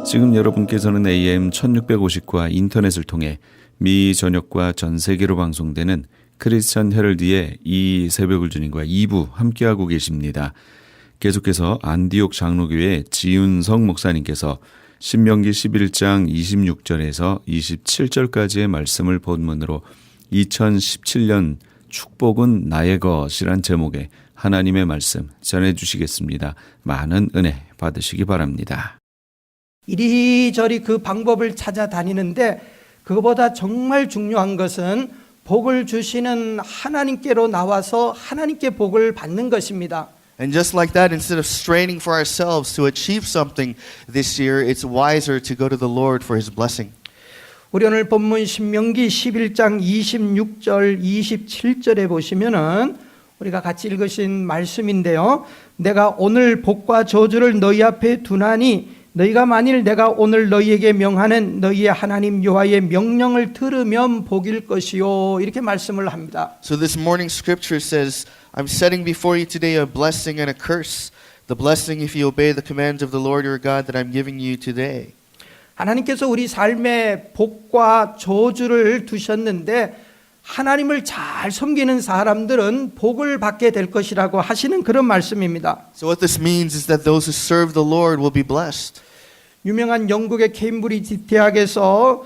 지금 여러분께서는 AM 1650과 인터넷을 통해 미 전역과 전 세계로 방송되는 크리스천 헤럴드의 이 새벽을 주님과 2부 함께하고 계십니다. 계속해서 안디옥 장로교회 지윤성 목사님께서 신명기 11장 26절에서 27절까지의 말씀을 본문으로 2017년 축복은 나의 것이란 제목의 하나님의 말씀 전해주시겠습니다. 많은 은혜 받으시기 바랍니다. 이리저리 그 방법을 찾아다니는데 그거보다 정말 중요한 것은 복을 주시는 하나님께로 나와서 하나님께 복을 받는 것입니다. And just like that, instead of straining for ourselves to achieve something this year, it's wiser to go to the Lord for His blessing. 우리 오늘 본문 신명기 11장 26절 27절에 보시면은 우리가 같이 읽으신 말씀인데요. 내가 오늘 복과 저주를 너희 앞에 두나니 너희가 만일 내가 오늘 너희에게 명하는 너희의 하나님 여호와의 명령을 들으면 복일 것이요. 이렇게 말씀을 합니다. So this morning scripture says, I'm setting before you today a blessing and a curse. The blessing if you obey the commands of the Lord your God that I'm giving you today. 하나님께서 우리 삶에 복과 저주를 두셨는데 하나님을 잘 섬기는 사람들은 복을 받게 될 것이라고 하시는 그런 말씀입니다. So what this means is that those who serve the Lord will be blessed. 유명한 영국의 케임브리지 대학에서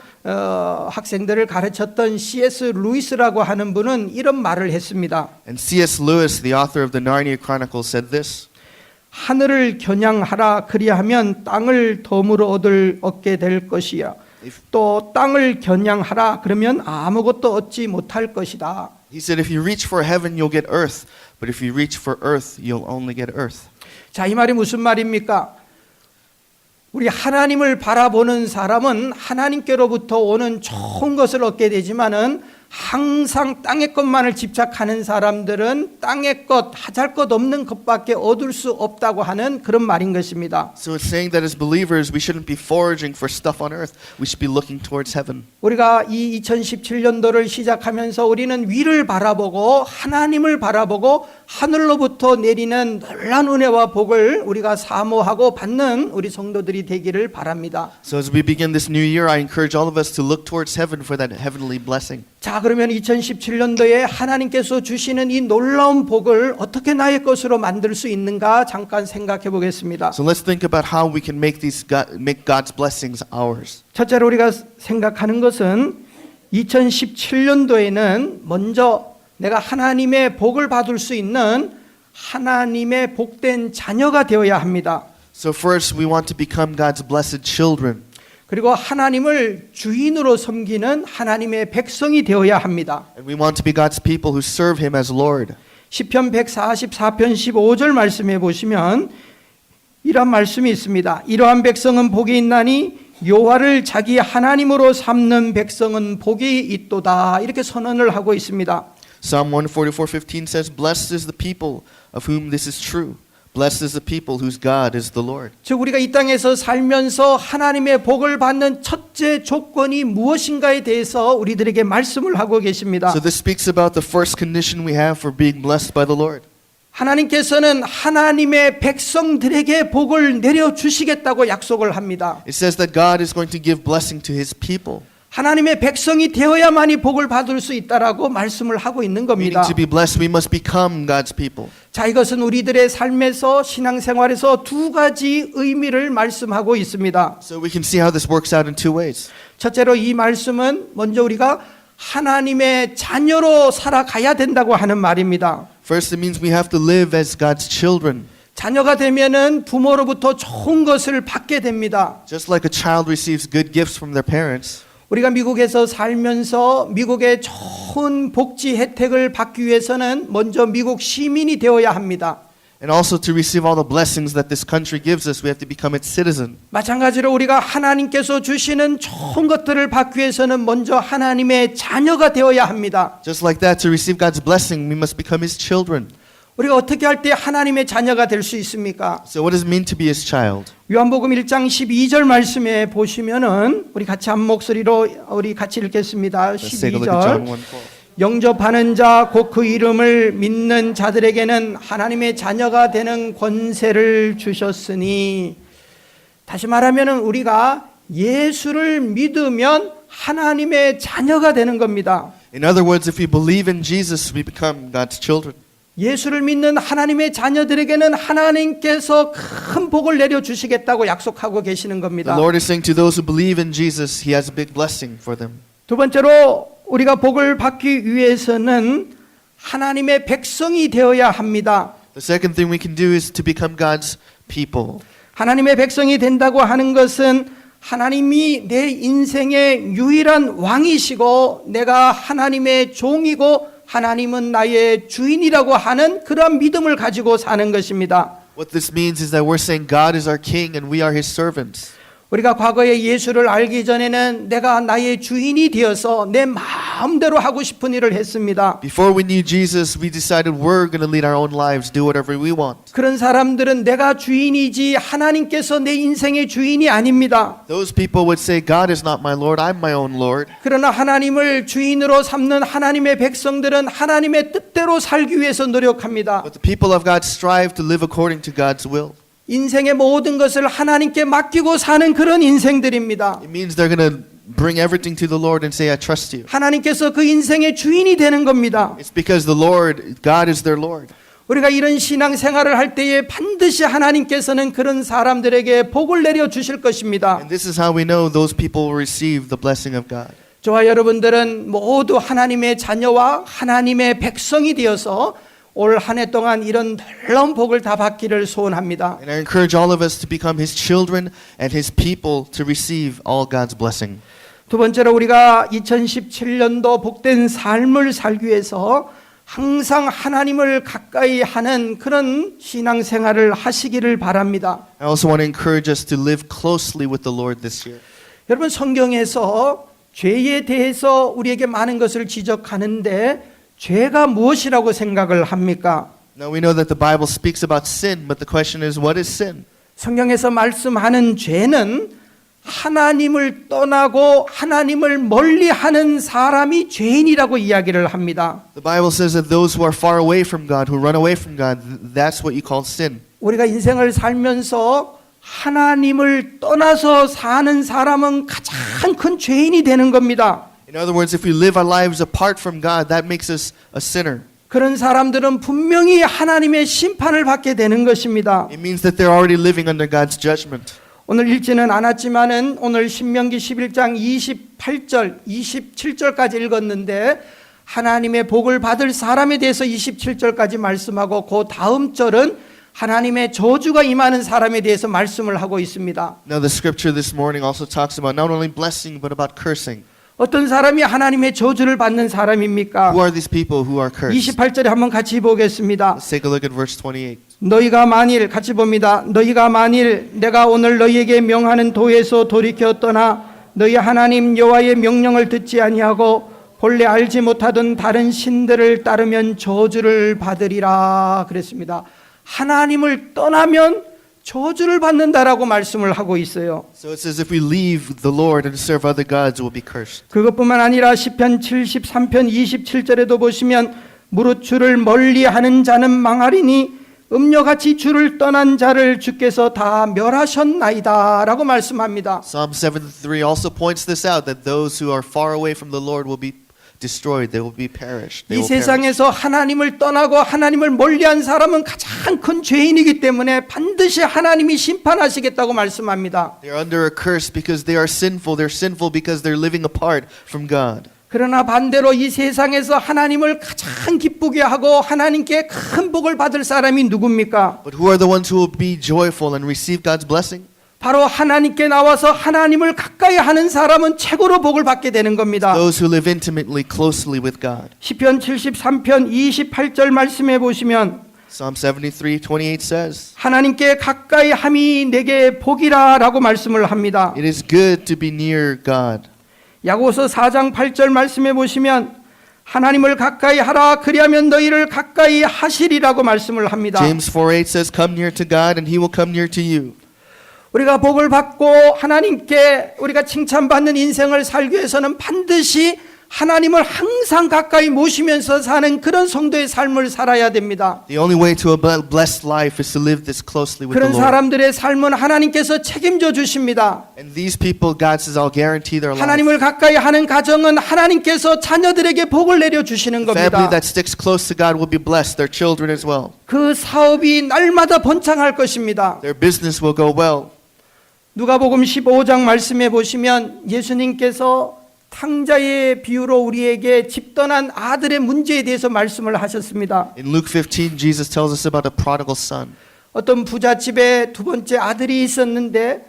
학생들을 가르쳤던 C.S. 루이스라고 하는 분은 이런 말을 했습니다. And C.S. Lewis, the author of the Narnia Chronicles, said this. 하늘을 겨냥하라 그리하면 땅을 덤으로 얻게 될 것이야. 또 땅을 겨냥하라 그러면 아무것도 얻지 못할 것이다. He said, if you reach for heaven, you'll get earth. But if you reach for earth, you'll only get earth. 자, 이 말이 무슨 말입니까? 우리 하나님을 바라보는 사람은 하나님께로부터 오는 좋은 것을 얻게 되지만은 항상 땅의 것만을 집착하는 사람들은 땅의 것, 하잘 것 없는 것밖에 얻을 수 없다고 하는 그런 말인 것입니다. So it's saying that as believers, we shouldn't be foraging for stuff on earth. We should be looking towards heaven. 우리가 이 2017년도를 시작하면서 우리는 위를 바라보고 하나님을 바라보고 하늘로부터 내리는 놀라운 은혜와 복을 우리가 사모하고 받는 우리 성도들이 되기를 바랍니다. So as we begin this new year, I encourage all of us to look towards heaven for that heavenly blessing. 자, 그러면 2017년도에 하나님께서 주시는 이 놀라운 복을 어떻게 나의 것으로 만들 수 있는가 잠깐 생각해 보겠습니다. So let's think about how we can make God's blessings ours. 첫째로 우리가 생각하는 것은 2017년도에는 먼저 내가 하나님의 복을 받을 수 있는 하나님의 복된 자녀가 되어야 합니다. So first, we want to become God's blessed children. 그리고 하나님을 주인으로 섬기는 하나님의 백성이 되어야 합니다. And we want to be God's people who serve Him as Lord. 시편 144편 15절 말씀해 보시면 이런 말씀이 있습니다. 이러한 백성은 복이 있나니 여호와를 자기 하나님으로 삼는 백성은 복이 있도다. 이렇게 선언을 하고 있습니다. Psalm 144:15 says, "Blessed is the people of whom this is true. Blessed is the people whose God is the Lord." 즉 우리가 이 땅에서 살면서 하나님의 복을 받는 첫째 조건이 무엇인가에 대해서 우리들에게 말씀을 하고 계십니다. So this speaks about the first condition we have for being blessed by the Lord. 하나님께서는 하나님의 백성들에게 복을 내려 주시겠다고 약속을 합니다. It says that God is going to give blessing to His people. 하나님의 백성이 되어야만이 복을 받을 수 있다라고 말씀을 하고 있는 겁니다. Meaning to be blessed, we must become God's people. 자, 이것은 우리들의 삶에서 신앙생활에서 두 가지 의미를 말씀하고 있습니다. So we can see how this works out in two ways. 첫째로 이 말씀은 먼저 우리가 하나님의 자녀로 살아가야 된다고 하는 말입니다. First, it means we have to live as God's children. 자녀가 되면은 부모로부터 좋은 것을 받게 됩니다. Just like a child receives good gifts from their parents. 우리가 미국에서 살면서 미국의 좋은 복지 혜택을 받기 위해서는 먼저 미국 시민이 되어야 합니다. And also to receive all the blessings that this country gives us, we have to become its citizen. 마찬가지로 우리가 하나님께서 주시는 좋은 것들을 받기 위해서는 먼저 하나님의 자녀가 되어야 합니다. Just like that, to receive God's blessing, we must become His children. 우리가 어떻게 할 때 하나님의 자녀가 될 수 있습니까? So what does it mean to be His child? 요한복음 1장 12절 말씀에 보시면은 우리 같이 한 목소리로 우리 같이 읽겠습니다. Let's take a look at John 12절. 1:12. 영접하는 자 곧 그 이름을 믿는 자들에게는 하나님의 자녀가 되는 권세를 주셨으니, 다시 말하면은 우리가 예수를 믿으면 하나님의 자녀가 되는 겁니다. In other words, if we believe in Jesus, we become God's children. 예수를 믿는 하나님의 자녀들에게는 하나님께서 큰 복을 내려 주시겠다고 약속하고 계시는 겁니다. The Lord is saying to those who believe in Jesus, He has a big blessing for them. 두 번째로 우리가 복을 받기 위해서는 하나님의 백성이 되어야 합니다. The second thing we can do is to become God's people. 하나님의 백성이 된다고 하는 것은 하나님이 내 인생의 유일한 왕이시고 내가 하나님의 종이고 하나님은 나의 주인이라고 하는 그런 믿음을 가지고 사는 것입니다. What this means is that we're saying God is our king and we are His servants. 우리가 과거에 예수를 알기 전에는 내가 나의 주인이 되어서 내 마음대로 하고 싶은 일을 했습니다. Before we knew Jesus, we decided we're going to lead our own lives, do whatever we want. 그런 사람들은 내가 주인이지 하나님께서 내 인생의 주인이 아닙니다. Those people would say, God is not my Lord, I'm my own Lord. 그러나 하나님을 주인으로 삼는 하나님의 백성들은 하나님의 뜻대로 살기 위해서 노력합니다. But the people of God strive to live according to God's will. 인생의 모든 것을 하나님께 맡기고 사는 그런 인생들입니다. It means they're going to bring everything to the Lord and say, I trust you. 하나님께서 그 인생의 주인이 되는 겁니다. It's because the Lord, God is their Lord. 우리가 이런 신앙생활을 할 때에 반드시 하나님께서는 그런 사람들에게 복을 내려 주실 것입니다. And this is how we know those people will receive the blessing of God. 저와 여러분들은 모두 하나님의 자녀와 하나님의 백성이 되어서 올 한 해 동안 이런 놀라운 복을 다 받기를 소원합니다. And I encourage all of us to become His children and His people to receive all God's blessing. 두 번째로 우리가 2017년도 복된 삶을 살기 위해서 항상 하나님을 가까이 하는 그런 신앙생활을 하시기를 바랍니다. I also want to encourage us to live closely with the Lord this year. 여러분, 성경에서 죄에 대해서 우리에게 많은 것을 지적하는데 죄가 무엇이라고 생각을 합니까? Now we know that the Bible speaks about sin, but the question is, what is sin? 성경에서 말씀하는 죄는 하나님을 떠나고 하나님을 멀리하는 사람이 죄인이라고 이야기를 합니다. The Bible says that those who are far away from God, who run away from God, that's what you call sin. 우리가 인생을 살면서 하나님을 떠나서 사는 사람은 가장 큰 죄인이 되는 겁니다. In other words, if we live our lives apart from God, that makes us a sinner. 그런 사람들은 분명히 하나님의 심판을 받게 되는 것입니다. It means that they're already living under God's judgment. 오늘 읽지는 않았지만은 오늘 신명기 11장 28절, 27절까지 읽었는데 하나님의 복을 받을 사람에 대해서 27절까지 말씀하고 그 다음 절은 하나님의 저주가 임하는 사람에 대해서 말씀을 하고 있습니다. Now the scripture this morning also talks about not only blessing but about cursing. 어떤 사람이 하나님의 저주를 받는 사람입니까? Who are these people who are cursed? 28절에 한번 같이 보겠습니다. Let's take a look at verse 28. 너희가 만일 같이 봅니다. 너희가 만일 내가 오늘 너희에게 명하는 도에서 돌이켜 떠나 너희 하나님 여호와의 명령을 듣지 아니하고 본래 알지 못하던 다른 신들을 따르면 저주를 받으리라 그랬습니다. 하나님을 떠나면 저주를 받는다라고 말씀을 하고 있어요. So it says if we leave the Lord and serve other gods, we'll be cursed. 그것뿐만 아니라 시편 73편 27절에도 보시면 무릇 주를 멀리하는 자는 망하리니 음녀같이 주를 떠난 자를 주께서 다 멸하셨나이다라고 말씀합니다. Psalm 73 also points this out, that those who are far away from the Lord will be destroyed. They will be perished. They 이 will perish. 세상에서 하나님을 떠나고 하나님을 멀리한 사람은 가장 큰 죄인이기 때문에 반드시 하나님이 심판하시겠다고 말씀합니다. They're under a curse because they are sinful. They're sinful because they're living apart from God. 그러나 반대로 이 세상에서 하나님을 가장 기쁘게 하고 하나님께 큰 복을 받을 사람이 누굽니까? But who are the ones who will be joyful and receive God's blessing? 바로 하나님께 나와서 하나님을 가까이 하는 사람은 최고로 복을 받게 되는 겁니다. Those who live intimately, closely with God. 시편 73편 28절 말씀해 보시면 Psalm 73:28 says, 하나님께 가까이 함이 내게 복이라라고 말씀을 합니다. "It is good to be near God." 야고보서 4장 8절 말씀해 보시면 하나님을 가까이 하라 그리하면 너희를 가까이 하시리라고 말씀을 합니다. James 4:8 says, "Come near to God and he will come near to you." 우리가 복을 받고 하나님께 우리가 칭찬받는 인생을 살기 위해서는 반드시 하나님을 항상 가까이 모시면서 사는 그런 성도의 삶을 살아야 됩니다. The only way to a blessed life is to live this closely with the 그런 Lord. 사람들의 삶은 하나님께서 책임져 주십니다. And these people, God says, "I'll guarantee their life." 하나님을 가까이 하는 가정은 하나님께서 자녀들에게 복을 내려 주시는 Family 겁니다. that sticks close to God will be blessed. Their children as well. 그 사업이 날마다 번창할 것입니다. Their business will go well. 누가복음 15장 말씀해 보시면 예수님께서 탕자의 비유로 우리에게 집 떠난 아들의 문제에 대해서 말씀을 하셨습니다. In Luke 15, Jesus tells us about a prodigal son. 어떤 부잣집에 두 번째 아들이 있었는데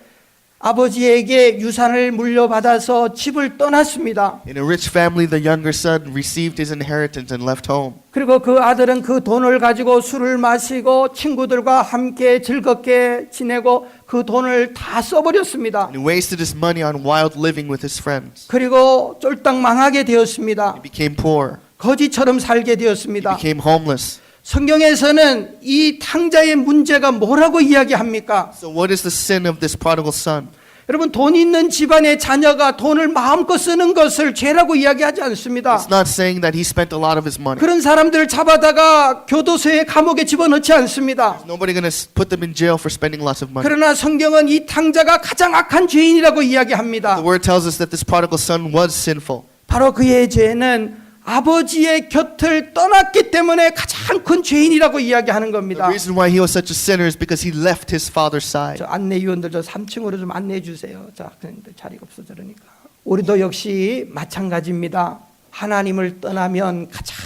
아버지에게 유산을 물려받아서 집을 떠났습니다. In a rich family, the younger son received his inheritance and left home. 그리고 그 아들은 그 돈을 가지고 술을 마시고 친구들과 함께 즐겁게 지내고 그 돈을 다 써버렸습니다. And he wasted his money on wild living with his friends. 그리고 쫄딱 망하게 되었습니다. He became poor. 거지처럼 살게 He 되었습니다. became homeless. 성경에서는 이 탕자의 문제가 뭐라고 이야기합니까? So what is the sin of this prodigal son? 여러분 돈 있는 집안의 자녀가 돈을 마음껏 쓰는 것을 죄라고 이야기하지 않습니다. It's not saying that he spent a lot of his money. 그런 사람들을 잡아다가 교도소에 감옥에 집어넣지 않습니다. Nobody going to put them in jail for spending lots of money. 그러나 성경은 이 탕자가 가장 악한 죄인이라고 이야기합니다. The word tells us that this prodigal son was sinful. 바로 그의 죄는 아버지의 곁을 떠났기 때문에 가장 큰 죄인이라고 이야기하는 The 겁니다. reason why he was such a sinner is because he left his father's side. 저 안내위원들 저 3층으로 좀 안내해 주세요. 자, 근데 자리가 없어 저러니까. 우리도 역시 마찬가지입니다. 하나님을 떠나면 가장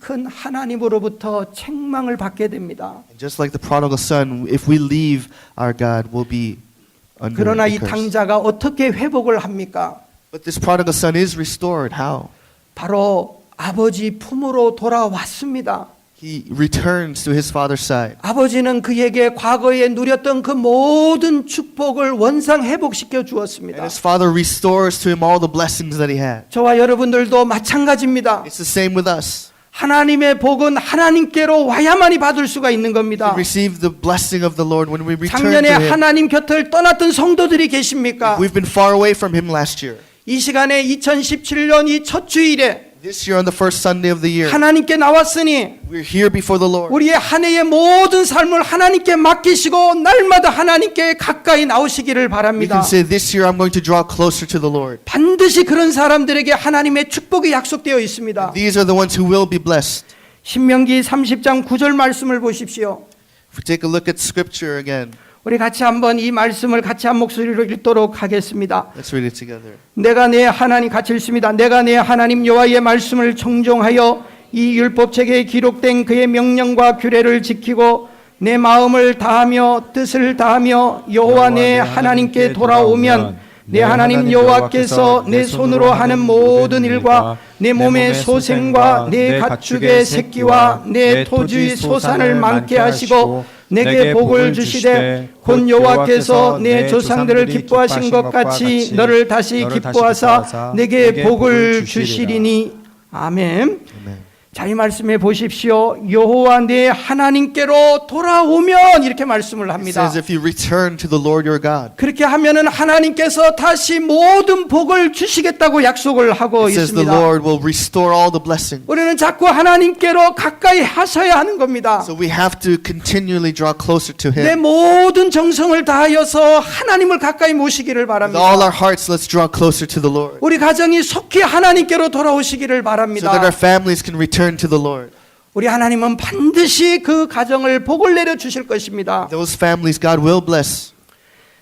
큰 하나님으로부터 책망을 받게 됩니다. And just like the prodigal son, if we leave our God, we'll be under 그러나 the 이 curse. 탕자가 어떻게 회복을 합니까? But this prodigal son is restored. How? 바로 아버지 품으로 돌아왔습니다. He returns to his father's side. 아버지는 그에게 과거에 누렸던 그 모든 축복을 원상 회복시켜 And 주었습니다. his father restores to him all the blessings that he had. 저와 여러분들도 마찬가지입니다. It's the same with us. 하나님의 복은 하나님께로 와야만이 받을 수가 있는 We 겁니다. receive the blessing of the Lord when we return 작년에 to him. 하나님 곁을 떠났던 성도들이 계십니까? We've been far away from him last year. 이 시간에 2017년 이 첫 주일에 This year on the first Sunday of the year, 하나님께 나왔으니 we're here before the Lord. 우리의 한 해의 모든 삶을 하나님께 맡기시고 날마다 하나님께 가까이 나오시기를 We 바랍니다. can say this year I'm going to draw closer to the Lord. 반드시 그런 사람들에게 하나님의 축복이 약속되어 있습니다. These are the ones who will be blessed. 신명기 30장 9절 말씀을 보십시오. If we take a look at scripture again, 우리 같이 한번 이 말씀을 같이 한 목소리로 읽도록 하겠습니다. let's read it together. 내가 내 하나님 같이 읽습니다. 내가 내 하나님 여호와의 말씀을 청종하여 이 율법책에 기록된 그의 명령과 규례를 지키고 내 마음을 다하며 뜻을 다하며 여호와 내 하나님께 돌아오면 내 하나님 여호와께서 내 손으로 하는 모든 일과 내 몸의 소생과 내 가축의 새끼와 내 토지의 소산을 많게 하시고 내게 복을 주시되 곧 여호와께서 내 조상들을 기뻐하신 것 같이 너를 다시 기뻐하사 내게 복을 주시리니. 아멘. 자, 이 말씀해 보십시오. 여호와 내 하나님께로 돌아오면 이렇게 말씀을 It 합니다. says if you return to the Lord your God. 그렇게 하면은 하나님께서 다시 모든 복을 주시겠다고 약속을 하고 It says the 있습니다. Lord will restore all the blessings. 우리는 자꾸 하나님께로 가까이 하셔야 하는 겁니다. So we have to continually draw closer to 내 Him. 모든 정성을 다하여서 하나님을 가까이 모시기를 With all 바랍니다. our hearts, let's draw closer to the Lord. 우리 가정이 속히 하나님께로 돌아오시기를 So that 바랍니다. our families can return to the Lord. 우리 하나님은 반드시 그 가정을 복을 내려 주실 것입니다. Those families God will bless.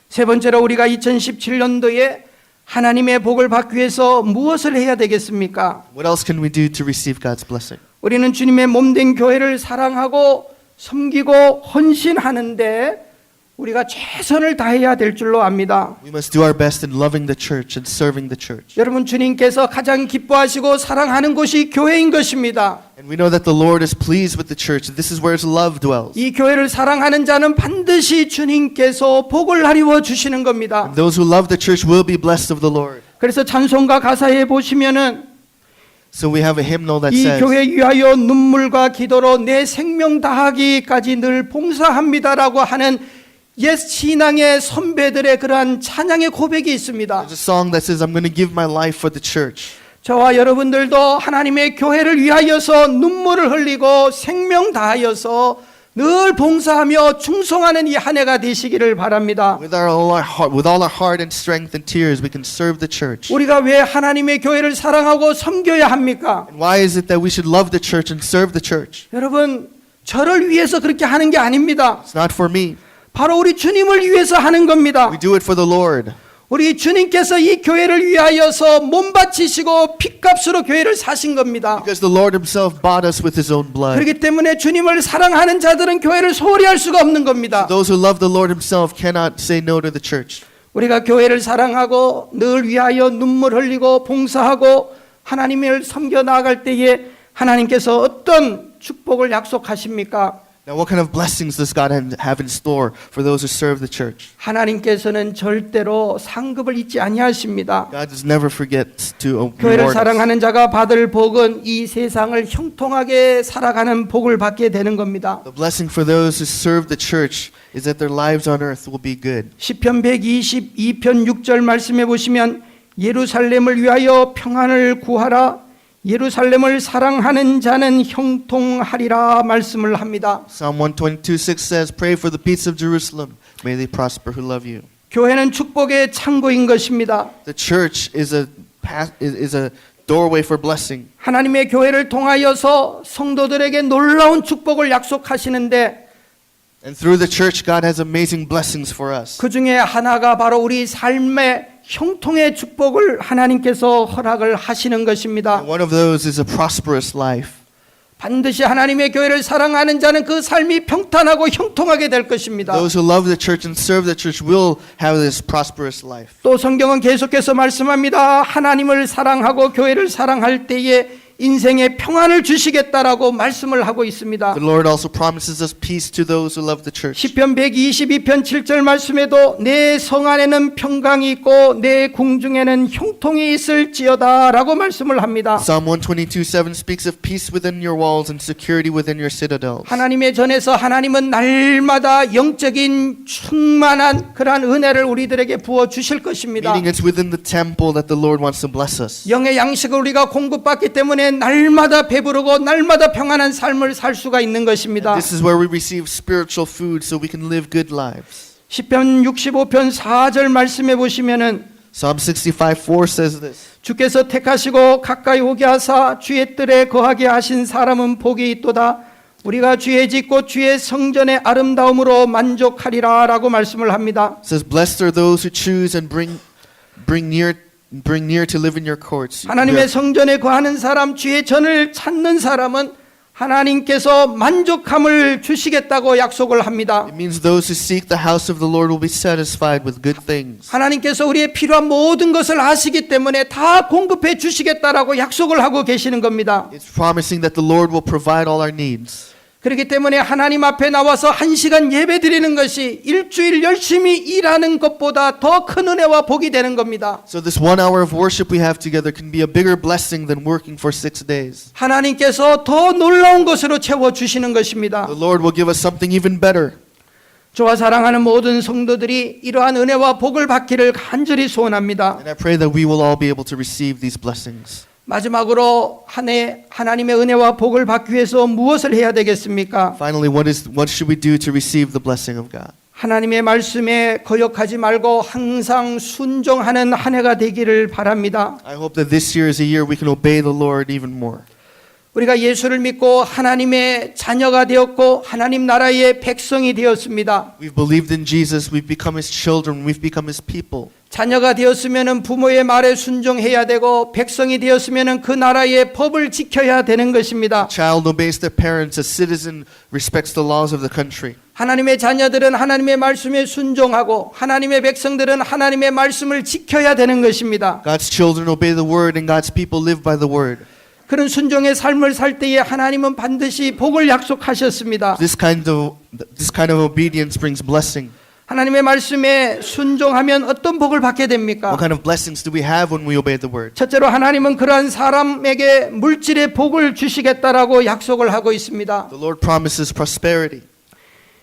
세 번째로 우리가 2017년도에 하나님의 복을 받기 위해서 무엇을 해야 되겠습니까? What else can we do to receive God's blessing? 우리는 주님의 몸된 교회를 사랑하고 섬기고 헌신하는데 우리가 최선을 다해야 될 줄로 압니다. We must do our best in loving the church and serving the church. 여러분, 주님께서 가장 기뻐하시고 사랑하는 곳이 교회인 것입니다. And we know that the Lord is pleased with the church. This is where His love dwells. 이 교회를 사랑하는 자는 반드시 주님께서 복을 하리워 주시는 겁니다. And those who love the church will be blessed of the Lord. 그래서 찬송가 가사에 보시면은 So we have a hymnal that 이 says, 교회 위하여 눈물과 기도로 내 생명 다하기까지 늘 봉사합니다라고 하는 옛 신앙의 선배들의 그러한 찬양의 고백이 있습니다. there's a song that says, I'm going to give my life for the church. 저와 여러분들도 하나님의 교회를 위하여서 눈물을 흘리고 생명 다하여서 늘 봉사하며 충성하는 이 한 해가 되시기를 바랍니다. With all our heart and strength and tears, we can serve the church. 우리가 왜 하나님의 교회를 사랑하고 섬겨야 합니까? And why is it that we should love the church and serve the church? 여러분, 저를 위해서 그렇게 하는 게 아닙니다. It's not for me. 바로 우리 주님을 위해서 하는 겁니다. We do it for the Lord. 우리 주님께서 이 교회를 위하여서 몸 바치시고 핏값으로 교회를 사신 겁니다. Because the Lord Himself bought us with His own blood. 그렇기 때문에 주님을 사랑하는 자들은 교회를 소홀히 할 수가 없는 겁니다. Those who love the Lord Himself cannot say no to the church. 우리가 교회를 사랑하고 늘 위하여 눈물 흘리고 봉사하고 하나님을 섬겨 나아갈 때에 하나님께서 어떤 축복을 약속하십니까? Now, what kind of blessings does God have in store for those who serve the church? 하나님께서는 절대로 상급을 잊지 아니하십니다. God does never forget to 교회를 reward us. 사랑하는 자가 받을 복은 이 세상을 형통하게 살아가는 복을 받게 되는 겁니다. The blessing for those who serve the church is that their lives on earth will be good. 시편 122편 6절 말씀해 보시면 예루살렘을 위하여 평안을 구하라. 예루살렘을 사랑하는 자는 형통하리라 말씀을 합니다. Psalm 122:6 says, "Pray for the peace of Jerusalem. May they prosper who love you." 교회는 축복의 창고인 것입니다. The church is a doorway for blessing. 하나님의 교회를 통하여서 성도들에게 놀라운 축복을 약속하시는데 And through the church, God has amazing blessings for us. 그 중에 하나가 바로 우리 삶의 형통의 축복을 하나님께서 허락을 하시는 것입니다. And one of those is a prosperous life. 반드시 하나님의 교회를 사랑하는 자는 그 삶이 평탄하고 형통하게 될 것입니다. Those who love the church and serve the church will have this prosperous life. 또 성경은 계속해서 말씀합니다. 하나님을 사랑하고 교회를 사랑할 때에 인생의 평안을 주시겠다라고 말씀을 하고 있습니다. The Lord also promises us peace to those who love the church. 시편 122편 7절 말씀에도 내 성 안에는 평강이 있고 내 궁중에는 형통이 있을지어다라고 말씀을 합니다. Psalm 122:7 speaks of peace within your walls and security within your citadels. 하나님의 전에서 하나님은 날마다 영적인 충만한 그러한 은혜를 우리들에게 부어 주실 것입니다. Meaning it's within the temple that the Lord wants to bless us. 영의 양식을 우리가 공급받기 때문에 때문에 날마다 배부르고 날마다 평안한 삶을 살 수가 있는 것입니다. This is where we receive spiritual food so we can live good lives. 시편 65편 4절 말씀해 보시면은 Psalm 65:4 says this. 주께서 택하시고 가까이 오게 하사 주의 뜰에 거하게 하신 사람은 복이 있도다. 우리가 주의 집 곧 주의 성전의 아름다움으로 만족하리라 라고 말씀을 합니다. It says, "Blessed are those who choose and bring near to live in your courts." 하나님의 성전에 거하는 사람, 주의 전을 찾는 사람은 하나님께서 만족함을 주시겠다고 약속을 합니다. It means those who seek the house of the Lord will be satisfied with good things. 하나님께서 우리의 필요한 모든 것을 아시기 때문에 다 공급해 주시겠다라고 약속을 하고 계시는 겁니다. It's promising that the Lord will provide all our needs. 그렇기 때문에 하나님 앞에 나와서 1시간 예배 드리는 것이 일주일 열심히 일하는 것보다 더 큰 은혜와 복이 되는 겁니다. So this 1 hour of worship we have together can be a bigger blessing than working for 6 days. 하나님께서 더 놀라운 것으로 채워주시는 것입니다. The Lord will give us something even better. 저와 사랑하는 모든 성도들이 이러한 은혜와 복을 받기를 간절히 소원합니다. And I pray that we will all be able to receive these blessings. 마지막으로 한 해 하나님의 은혜와 복을 받기 위해서 무엇을 해야 되겠습니까? Finally, what should we do to receive the blessing of God? 하나님의 말씀에 거역하지 말고 항상 순종하는 한 해가 되기를 바랍니다. I hope that this year is a year we can obey the Lord even more. 우리가 예수를 믿고 하나님의 자녀가 되었고 하나님 나라의 백성이 되었습니다. We've believed in Jesus, we've become His children, we've become His people. 자녀가 되었으면 부모의 말에 순종해야 되고 백성이 되었으면 그 나라의 법을 지켜야 되는 것입니다. Child obeys their parents, a citizen respects the laws of the country. 하나님의 자녀들은 하나님의 말씀에 순종하고 하나님의 백성들은 하나님의 말씀을 지켜야 되는 것입니다. God's children obey the word and God's people live by the word. 그런 순종의 삶을 살 때에 하나님은 반드시 복을 약속하셨습니다. This kind of obedience brings blessing. 하나님의 말씀에 순종하면 어떤 복을 받게 됩니까? What kind of blessings do we have when we obey the word? 첫째로 하나님은 그러한 사람에게 물질의 복을 주시겠다라고 약속을 하고 있습니다. The Lord promises prosperity.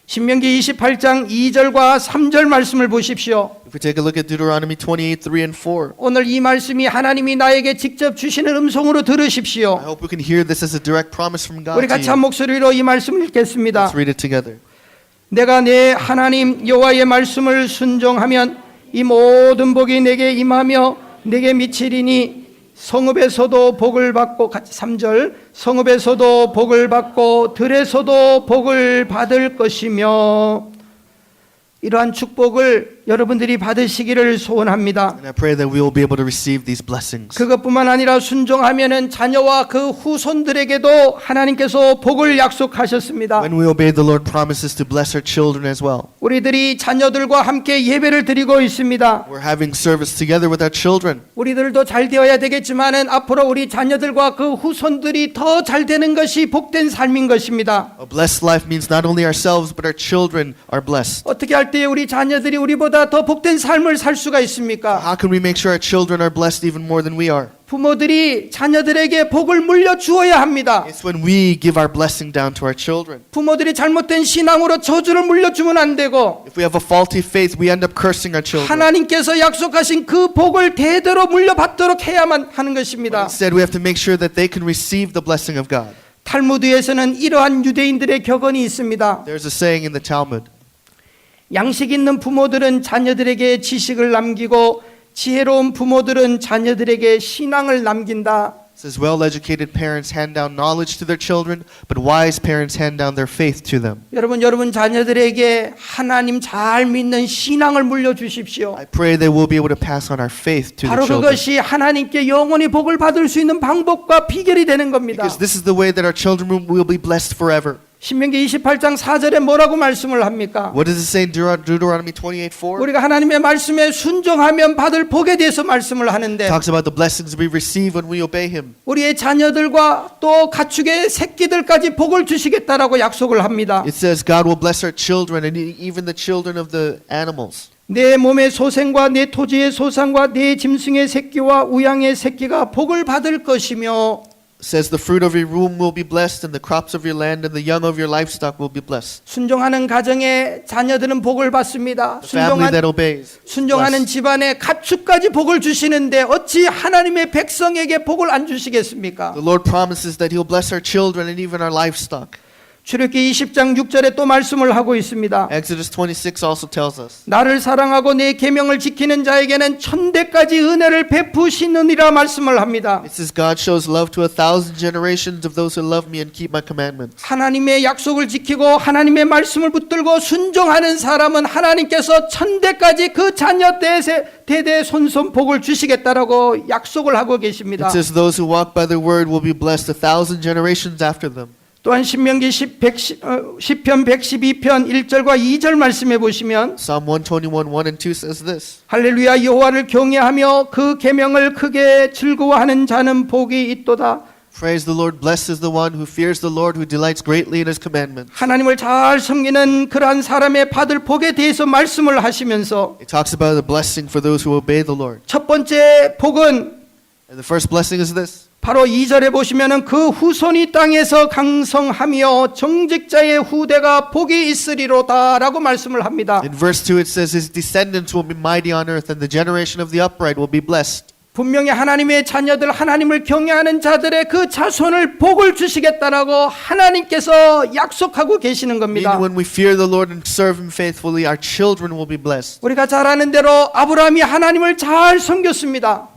신명기 28장 2절과 3절 말씀을 보십시오. If we take a look at Deuteronomy 28:3 and 4, 오늘 이 말씀이 하나님이 나에게 직접 주시는 음성으로 I 들으십시오. hope we can hear this as a direct promise from God 우리 to 같이 한 you. 목소리로 이 말씀을 읽겠습니다. Let's read it together. 내가 내 하나님 여호와의 말씀을 순종하면 이 모든 복이 내게 임하며 내게 미치리니 성읍에서도 복을 받고 같이 3절 성읍에서도 복을 받고 들에서도 복을 받을 것이며 이러한 축복을 여러분들이 받으시기를 소원합니다. And I pray that we will be able to receive these blessings. 그것뿐만 아니라 순종하면은 자녀와 그 후손들에게도 하나님께서 복을 약속하셨습니다. When we obey, the Lord promises to bless our children as well. 우리들이 자녀들과 함께 예배를 드리고 있습니다. We're having service together with our children. 우리들도 잘 되어야 되겠지만은 앞으로 우리 자녀들과 그 후손들이 더 잘 되는 것이 복된 삶인 것입니다. A blessed life means not only ourselves but our children are blessed. 어떻게 할 때 우리 자녀들이 우리보다 더 복된 삶을 살 수가 있습니까? How can we make sure our children are blessed even more than we are? 부모들이 자녀들에게 복을 물려 주어야 합니다. It's when we give our blessing down to our children. 부모들이 잘못된 신앙으로 저주를 물려주면 안 되고 If we have a faulty faith, we end up cursing our children. 하나님께서 약속하신 그 복을 대대로 물려받도록 해야만 하는 것입니다. Instead, we have to make sure that they can receive the blessing of God. 탈무드에서는 이러한 유대인들의 격언이 있습니다. There's a saying in the Talmud. 양식 있는 부모들은 자녀들에게 지식을 남기고 지혜로운 부모들은 자녀들에게 신앙을 남긴다. It says, well-educated parents hand down knowledge to their children, but wise parents hand down their faith to them. 여러분 자녀들에게 하나님 잘 믿는 신앙을 물려주십시오. I pray they will be able to pass on our faith to the 바로 children. 그것이 하나님께 영원히 복을 받을 수 있는 방법과 비결이 되는 겁니다. Because this is the way that our children will be blessed forever. 신명기 28장 4절에 뭐라고 말씀을 합니까? What does it say in Deuteronomy 28:4? 우리가 하나님의 말씀에 순종하면 받을 복에 대해서 말씀을 하는데 It talks about the blessings we receive when we obey Him. 우리의 자녀들과 또 가축의 새끼들까지 복을 주시겠다라고 약속을 합니다. It says God will bless our children and even the children of the animals. 내 몸의 소생과 내 토지의 소산과 내 짐승의 새끼와 우양의 새끼가 복을 받을 것이며 says the fruit of your womb will be blessed, and the crops of your land and the young of your livestock will be blessed. 순종하는 가정의 자녀들은 복을 받습니다. The family that obeys. 순종하는 blessed. 집안에 가축까지 복을 주시는데 어찌 하나님의 백성에게 복을 안 주시겠습니까? The Lord promises that He'll bless our children and even our livestock. 출애굽기 20장 6절에 또 말씀을 하고 있습니다. Exodus 26 also tells us. 나를 사랑하고 내 계명을 지키는 자에게는 천대까지 은혜를 베푸시느니라 말씀을 합니다. It says God shows love to 1,000 generations of those who love me and keep my commandments. 하나님의 약속을 지키고 하나님의 말씀을 붙들고 순종하는 사람은 하나님께서 천대까지 그 자녀 대대 손손 복을 주시겠다라고 약속을 하고 계십니다. It says those who walk by the word will be blessed 1,000 generations after them. 또한 신명기 10편 112편 1절과 2절 말씀해 보시면 Psalm 121, 1 and 2 says this. 할렐루야 여호와를 경외하며 그 계명을 크게 즐거워하는 자는 복이 있도다. Praise the Lord, blessed is the one who fears the Lord, who delights greatly in His commandments. 하나님을 잘 섬기는 그러한 사람의 받을 복에 대해서 말씀을 하시면서 It talks about the blessing for those who obey the Lord. 첫 번째 복은 And the first blessing is this. 바로 2절에 보시면은 그 후손이 땅에서 강성하며 정직자의 후대가 복이 있으리로다라고 말씀을 합니다. In verse 2 it says His descendants will be mighty on earth and the generation of the upright will be blessed. 분명히 하나님의 자녀들, 하나님을 경외하는 자들의 그 자손을 복을 주시겠다라고 하나님께서 약속하고 계시는 겁니다. Meaning when we fear the Lord and serve Him faithfully, our children will be blessed. 우리가 잘 아는 대로 아브라함이 하나님을 잘 섬겼습니다.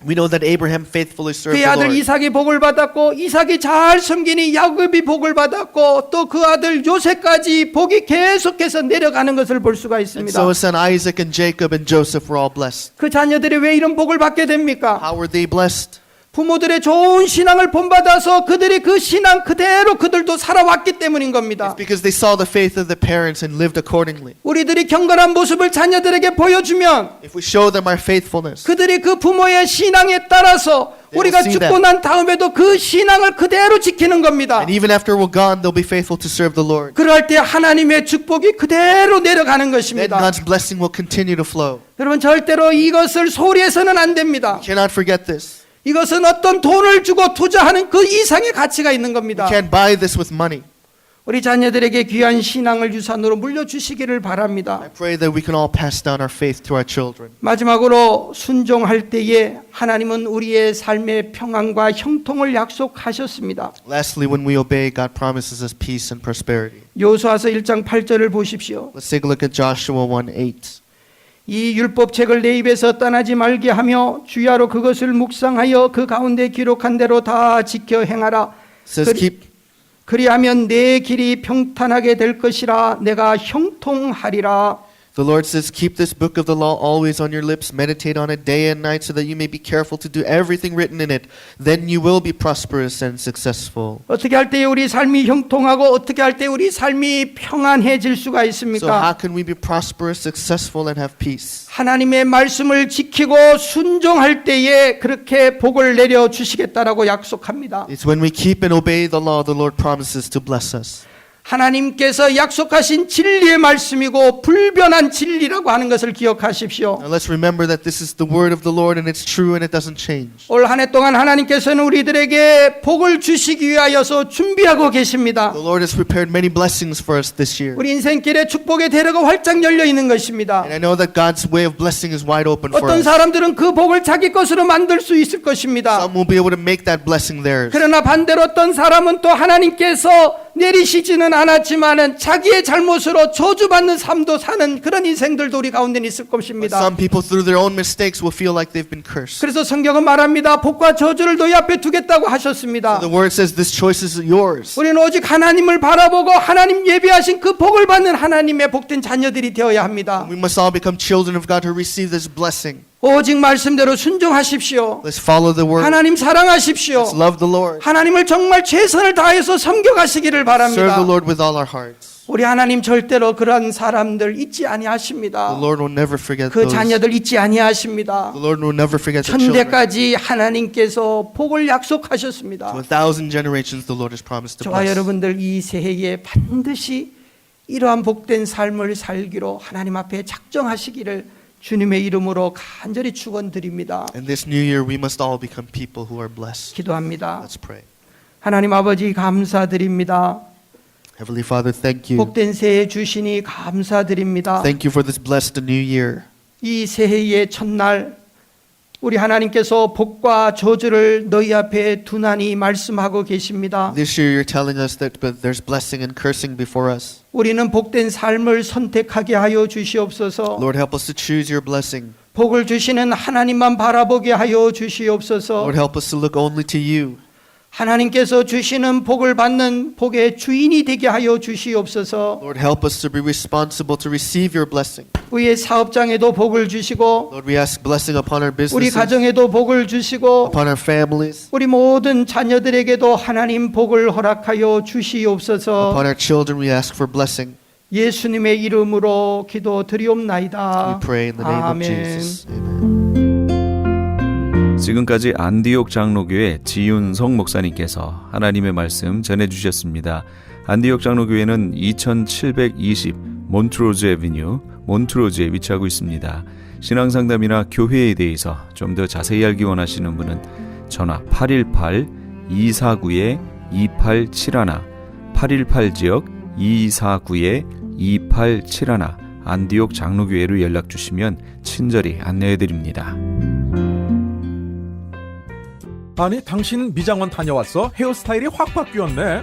We know that Abraham faithfully served 그의 the 아들 Lord. 이삭이 복을 받았고 이삭이 잘 섬기니 야곱이 복을 받았고 또 그 아들 요셉까지 복이 계속해서 내려가는 것을 볼 수가 And 있습니다. so his son Isaac and Jacob and Joseph were all blessed. 그 자녀들이 왜 이런 복을 받게 됩니까? How were they blessed? 부모들의 좋은 신앙을 본받아서 그들이 그 신앙 그대로 그들도 살아왔기 때문인 겁니다. It's because they saw the faith of the parents and lived accordingly. 우리들이 경건한 모습을 자녀들에게 보여주면 If we show them our faithfulness, 그들이 그 부모의 신앙에 따라서 They will 우리가 see 죽고 that. 난 다음에도 그 신앙을 그대로 지키는 겁니다. and even after we're gone, they'll be faithful to serve the Lord. 그럴 때 하나님의 축복이 그대로 내려가는 Then 것입니다. God's blessing will continue to flow. 여러분 절대로 이것을 소리해서는 안 됩니다. Cannot forget this. 이것은 어떤 돈을 주고 투자하는 그 이상의 가치가 있는 We 겁니다. can't buy this with money. 우리 자녀들에게 귀한 신앙을 유산으로 물려주시기를 바랍니다. I pray that we can all pass down our faith to our children. 마지막으로 순종할 때에 하나님은 우리의 삶의 평안과 형통을 약속하셨습니다. Lastly, when we obey, God promises us peace and prosperity. 여호수아서 1장 8절을 보십시오. Let's take a look at Joshua 1:8. 이 율법책을 내 입에서 떠나지 말게 하며 주야로 그것을 묵상하여 그 가운데 기록한 대로 다 지켜 행하라. It says keep 그리하면 내 길이 평탄하게 될 것이라 내가 형통하리라. The Lord says, keep this book of the law always on your lips, meditate on it day and night so that you may be careful to do everything written in it. Then you will be prosperous and successful. 어떻게 할 때 우리 삶이 형통하고 어떻게 할 때 우리 삶이 평안해질 수가 So how 있습니까? can we be prosperous, successful, and have peace? 하나님의 말씀을 지키고 순종할 때에 그렇게 복을 내려 주시겠다라고 약속합니다. It's when we keep and obey the law, the Lord promises to bless us. 하나님께서 약속하신 진리의 말씀이고 불변한 진리라고 하는 것을 기억하십시오. Now let's remember that this is the word of the Lord and it's true and it doesn't change. 올 한 해 동안 하나님께서는 우리들에게 복을 주시기 위하여서 준비하고 계십니다. The Lord has prepared many blessings for us this year. 우리 인생길에 축복의 대로가 활짝 열려 있는 것입니다. And I know that God's way of blessing is wide open for 어떤 us. 사람들은 그 복을 자기 것으로 만들 수 있을 것입니다. Some will be able to make that blessing theirs. 그러나 반대로 어떤 사람은 또 하나님께서 내리시지는 않았지만은 자기의 잘못으로 저주받는 삶도 사는 그런 인생들도 우리 가운데 있을 But 것입니다. some people through their own mistakes will feel like they've been cursed. 그래서 성경은 말합니다. 복과 저주를 너희 앞에 두겠다고 하셨습니다. The word says this choice is yours. 우리는 오직 하나님을 바라보고 하나님 예비하신 그 복을 받는 하나님의 복된 자녀들이 되어야 합니다. We must all become children of God who receive this blessing. 오직 말씀대로 순종하십시오. Let's follow the word. 하나님 사랑하십시오. Let's love the Lord. 하나님을 정말 최선을 다해서 섬겨가시기를 Serve 바랍니다. the Lord with all our hearts. 우리 하나님 절대로 그런 사람들 잊지 아니하십니다. The Lord will never forget 그 those. 자녀들 잊지 아니하십니다. The Lord will never forget the children. 천대까지 하나님께서 복을 약속하셨습니다. To 1,000 generations the Lord has promised to 저와 bless. 여러분들 이 새해에 반드시 이러한 복된 삶을 살기로 하나님 앞에 작정하시기를 주님의 이름으로 간절히 축원드립니다. In this new year, we must all become people who are blessed. 기도합니다. Let's pray. 하나님 아버지 감사드립니다. Heavenly Father, thank you. 복된 새해 주시니 감사드립니다. Thank you for this blessed new year. 이 새해의 첫날 우리 하나님께서 복과 저주를 너희 앞에 두나니 말씀하고 계십니다. This year, you're telling us that there's blessing and cursing before us. 우리는 복된 삶을 선택하게 하여 주시옵소서. Lord, help us to choose your blessing. 복을 주시는 하나님만 바라보게 하여 주시옵소서. Lord, help us to look only to you. 하나님께서 주시는 복을 받는 복의 주인이 되게 하여 주시옵소서. Lord, help us to be responsible to receive your blessing. 우리의 사업장에도 복을 주시고 Lord, we ask blessing upon our 우리 businesses, 가정에도 복을 주시고 upon our families, 우리 모든 자녀들에게도 하나님 복을 허락하여 주시옵소서. upon our children. We ask for blessing. 예수님의 이름으로 기도드리옵나이다. We pray in the name of 아멘. Jesus. Amen. 지금까지 안디옥 장로교회 지윤성 목사님께서 하나님의 말씀 전해주셨습니다. 안디옥 장로교회는 2720 몬트로즈 애비뉴 몬트로즈에 위치하고 있습니다. 신앙상담이나 교회에 대해서 좀 더 자세히 알기 원하시는 분은 전화 818-249-2871 818지역 249-2871 안디옥 장로교회로 연락주시면 친절히 안내해드립니다. 아니 당신 미장원 다녀왔어? 헤어스타일이 확 바뀌었네.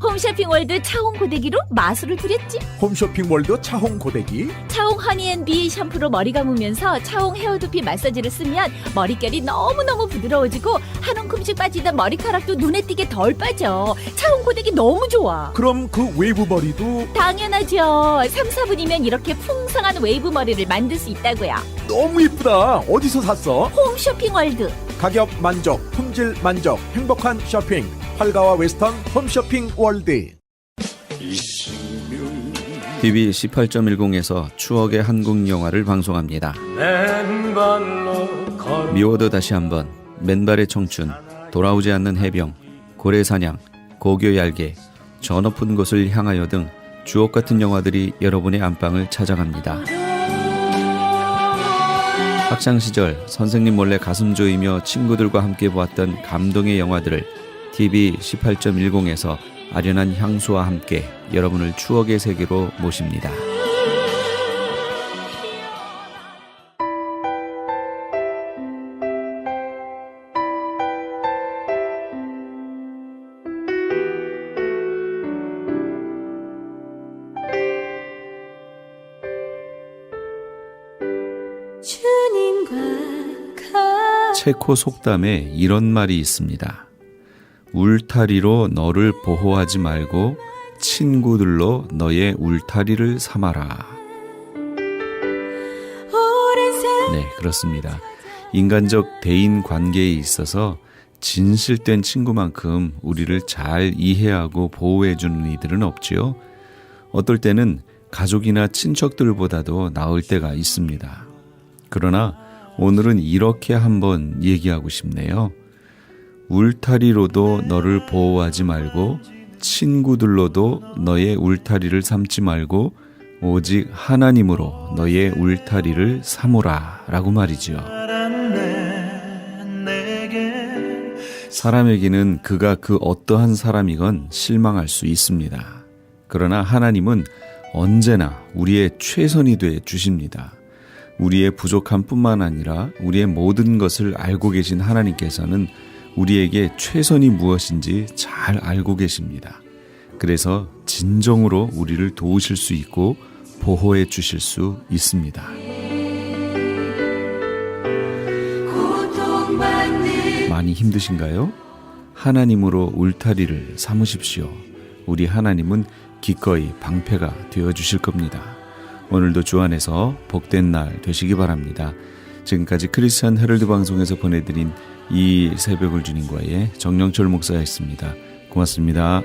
홈쇼핑 월드 차홍 고데기로 마술을 부렸지. 홈쇼핑 월드 차홍 고데기. 차홍 허니앤비 샴푸로 머리 감으면서 차홍 헤어두피 마사지를 쓰면 머릿결이 너무너무 부드러워지고 한 움큼씩 빠지던 머리카락도 눈에 띄게 덜 빠져. 차홍 고데기 너무 좋아. 그럼 그 웨이브 머리도 당연하죠. 3, 4분이면 이렇게 풍성한 웨이브 머리를 만들 수 있다고요. 너무 이쁘다. 어디서 샀어? 홈쇼핑 월드. 가격 만족, 품질 만족, 행복한 쇼핑. 활가와 웨스턴 홈쇼핑 월드. TV 18.10에서 추억의 한국 영화를 방송합니다. 미워도 다시 한번, 맨발의 청춘, 돌아오지 않는 해병, 고래사냥, 고교 얄개, 저 높은 곳을 향하여 등 주옥 같은 영화들이 여러분의 안방을 찾아갑니다. 학창시절 선생님 몰래 가슴 조이며 친구들과 함께 보았던 감동의 영화들을 TV 18.10에서 아련한 향수와 함께 여러분을 추억의 세계로 모십니다. 체코 속담에 이런 말이 있습니다. 울타리로 너를 보호하지 말고 친구들로 너의 울타리를 삼아라. 네, 그렇습니다. 인간적 대인 관계에 있어서 진실된 친구만큼 우리를 잘 이해하고 보호해주는 이들은 없지요. 어떨 때는 가족이나 친척들보다도 나을 때가 있습니다. 그러나 오늘은 이렇게 한번 얘기하고 싶네요. 울타리로도 너를 보호하지 말고 친구들로도 너의 울타리를 삼지 말고 오직 하나님으로 너의 울타리를 삼으라 라고 말이죠. 사람에게는 그가 그 어떠한 사람이건 실망할 수 있습니다. 그러나 하나님은 언제나 우리의 최선이 돼 주십니다. 우리의 부족함뿐만 아니라 우리의 모든 것을 알고 계신 하나님께서는 우리에게 최선이 무엇인지 잘 알고 계십니다. 그래서 진정으로 우리를 도우실 수 있고 보호해 주실 수 있습니다. 많이 힘드신가요? 하나님으로 울타리를 삼으십시오. 우리 하나님은 기꺼이 방패가 되어 주실 겁니다. 오늘도 주 안에서 복된 날 되시기 바랍니다. 지금까지 크리스천 헤럴드 방송에서 보내드린 이 새벽을 주님과의 정영철 목사였습니다. 고맙습니다.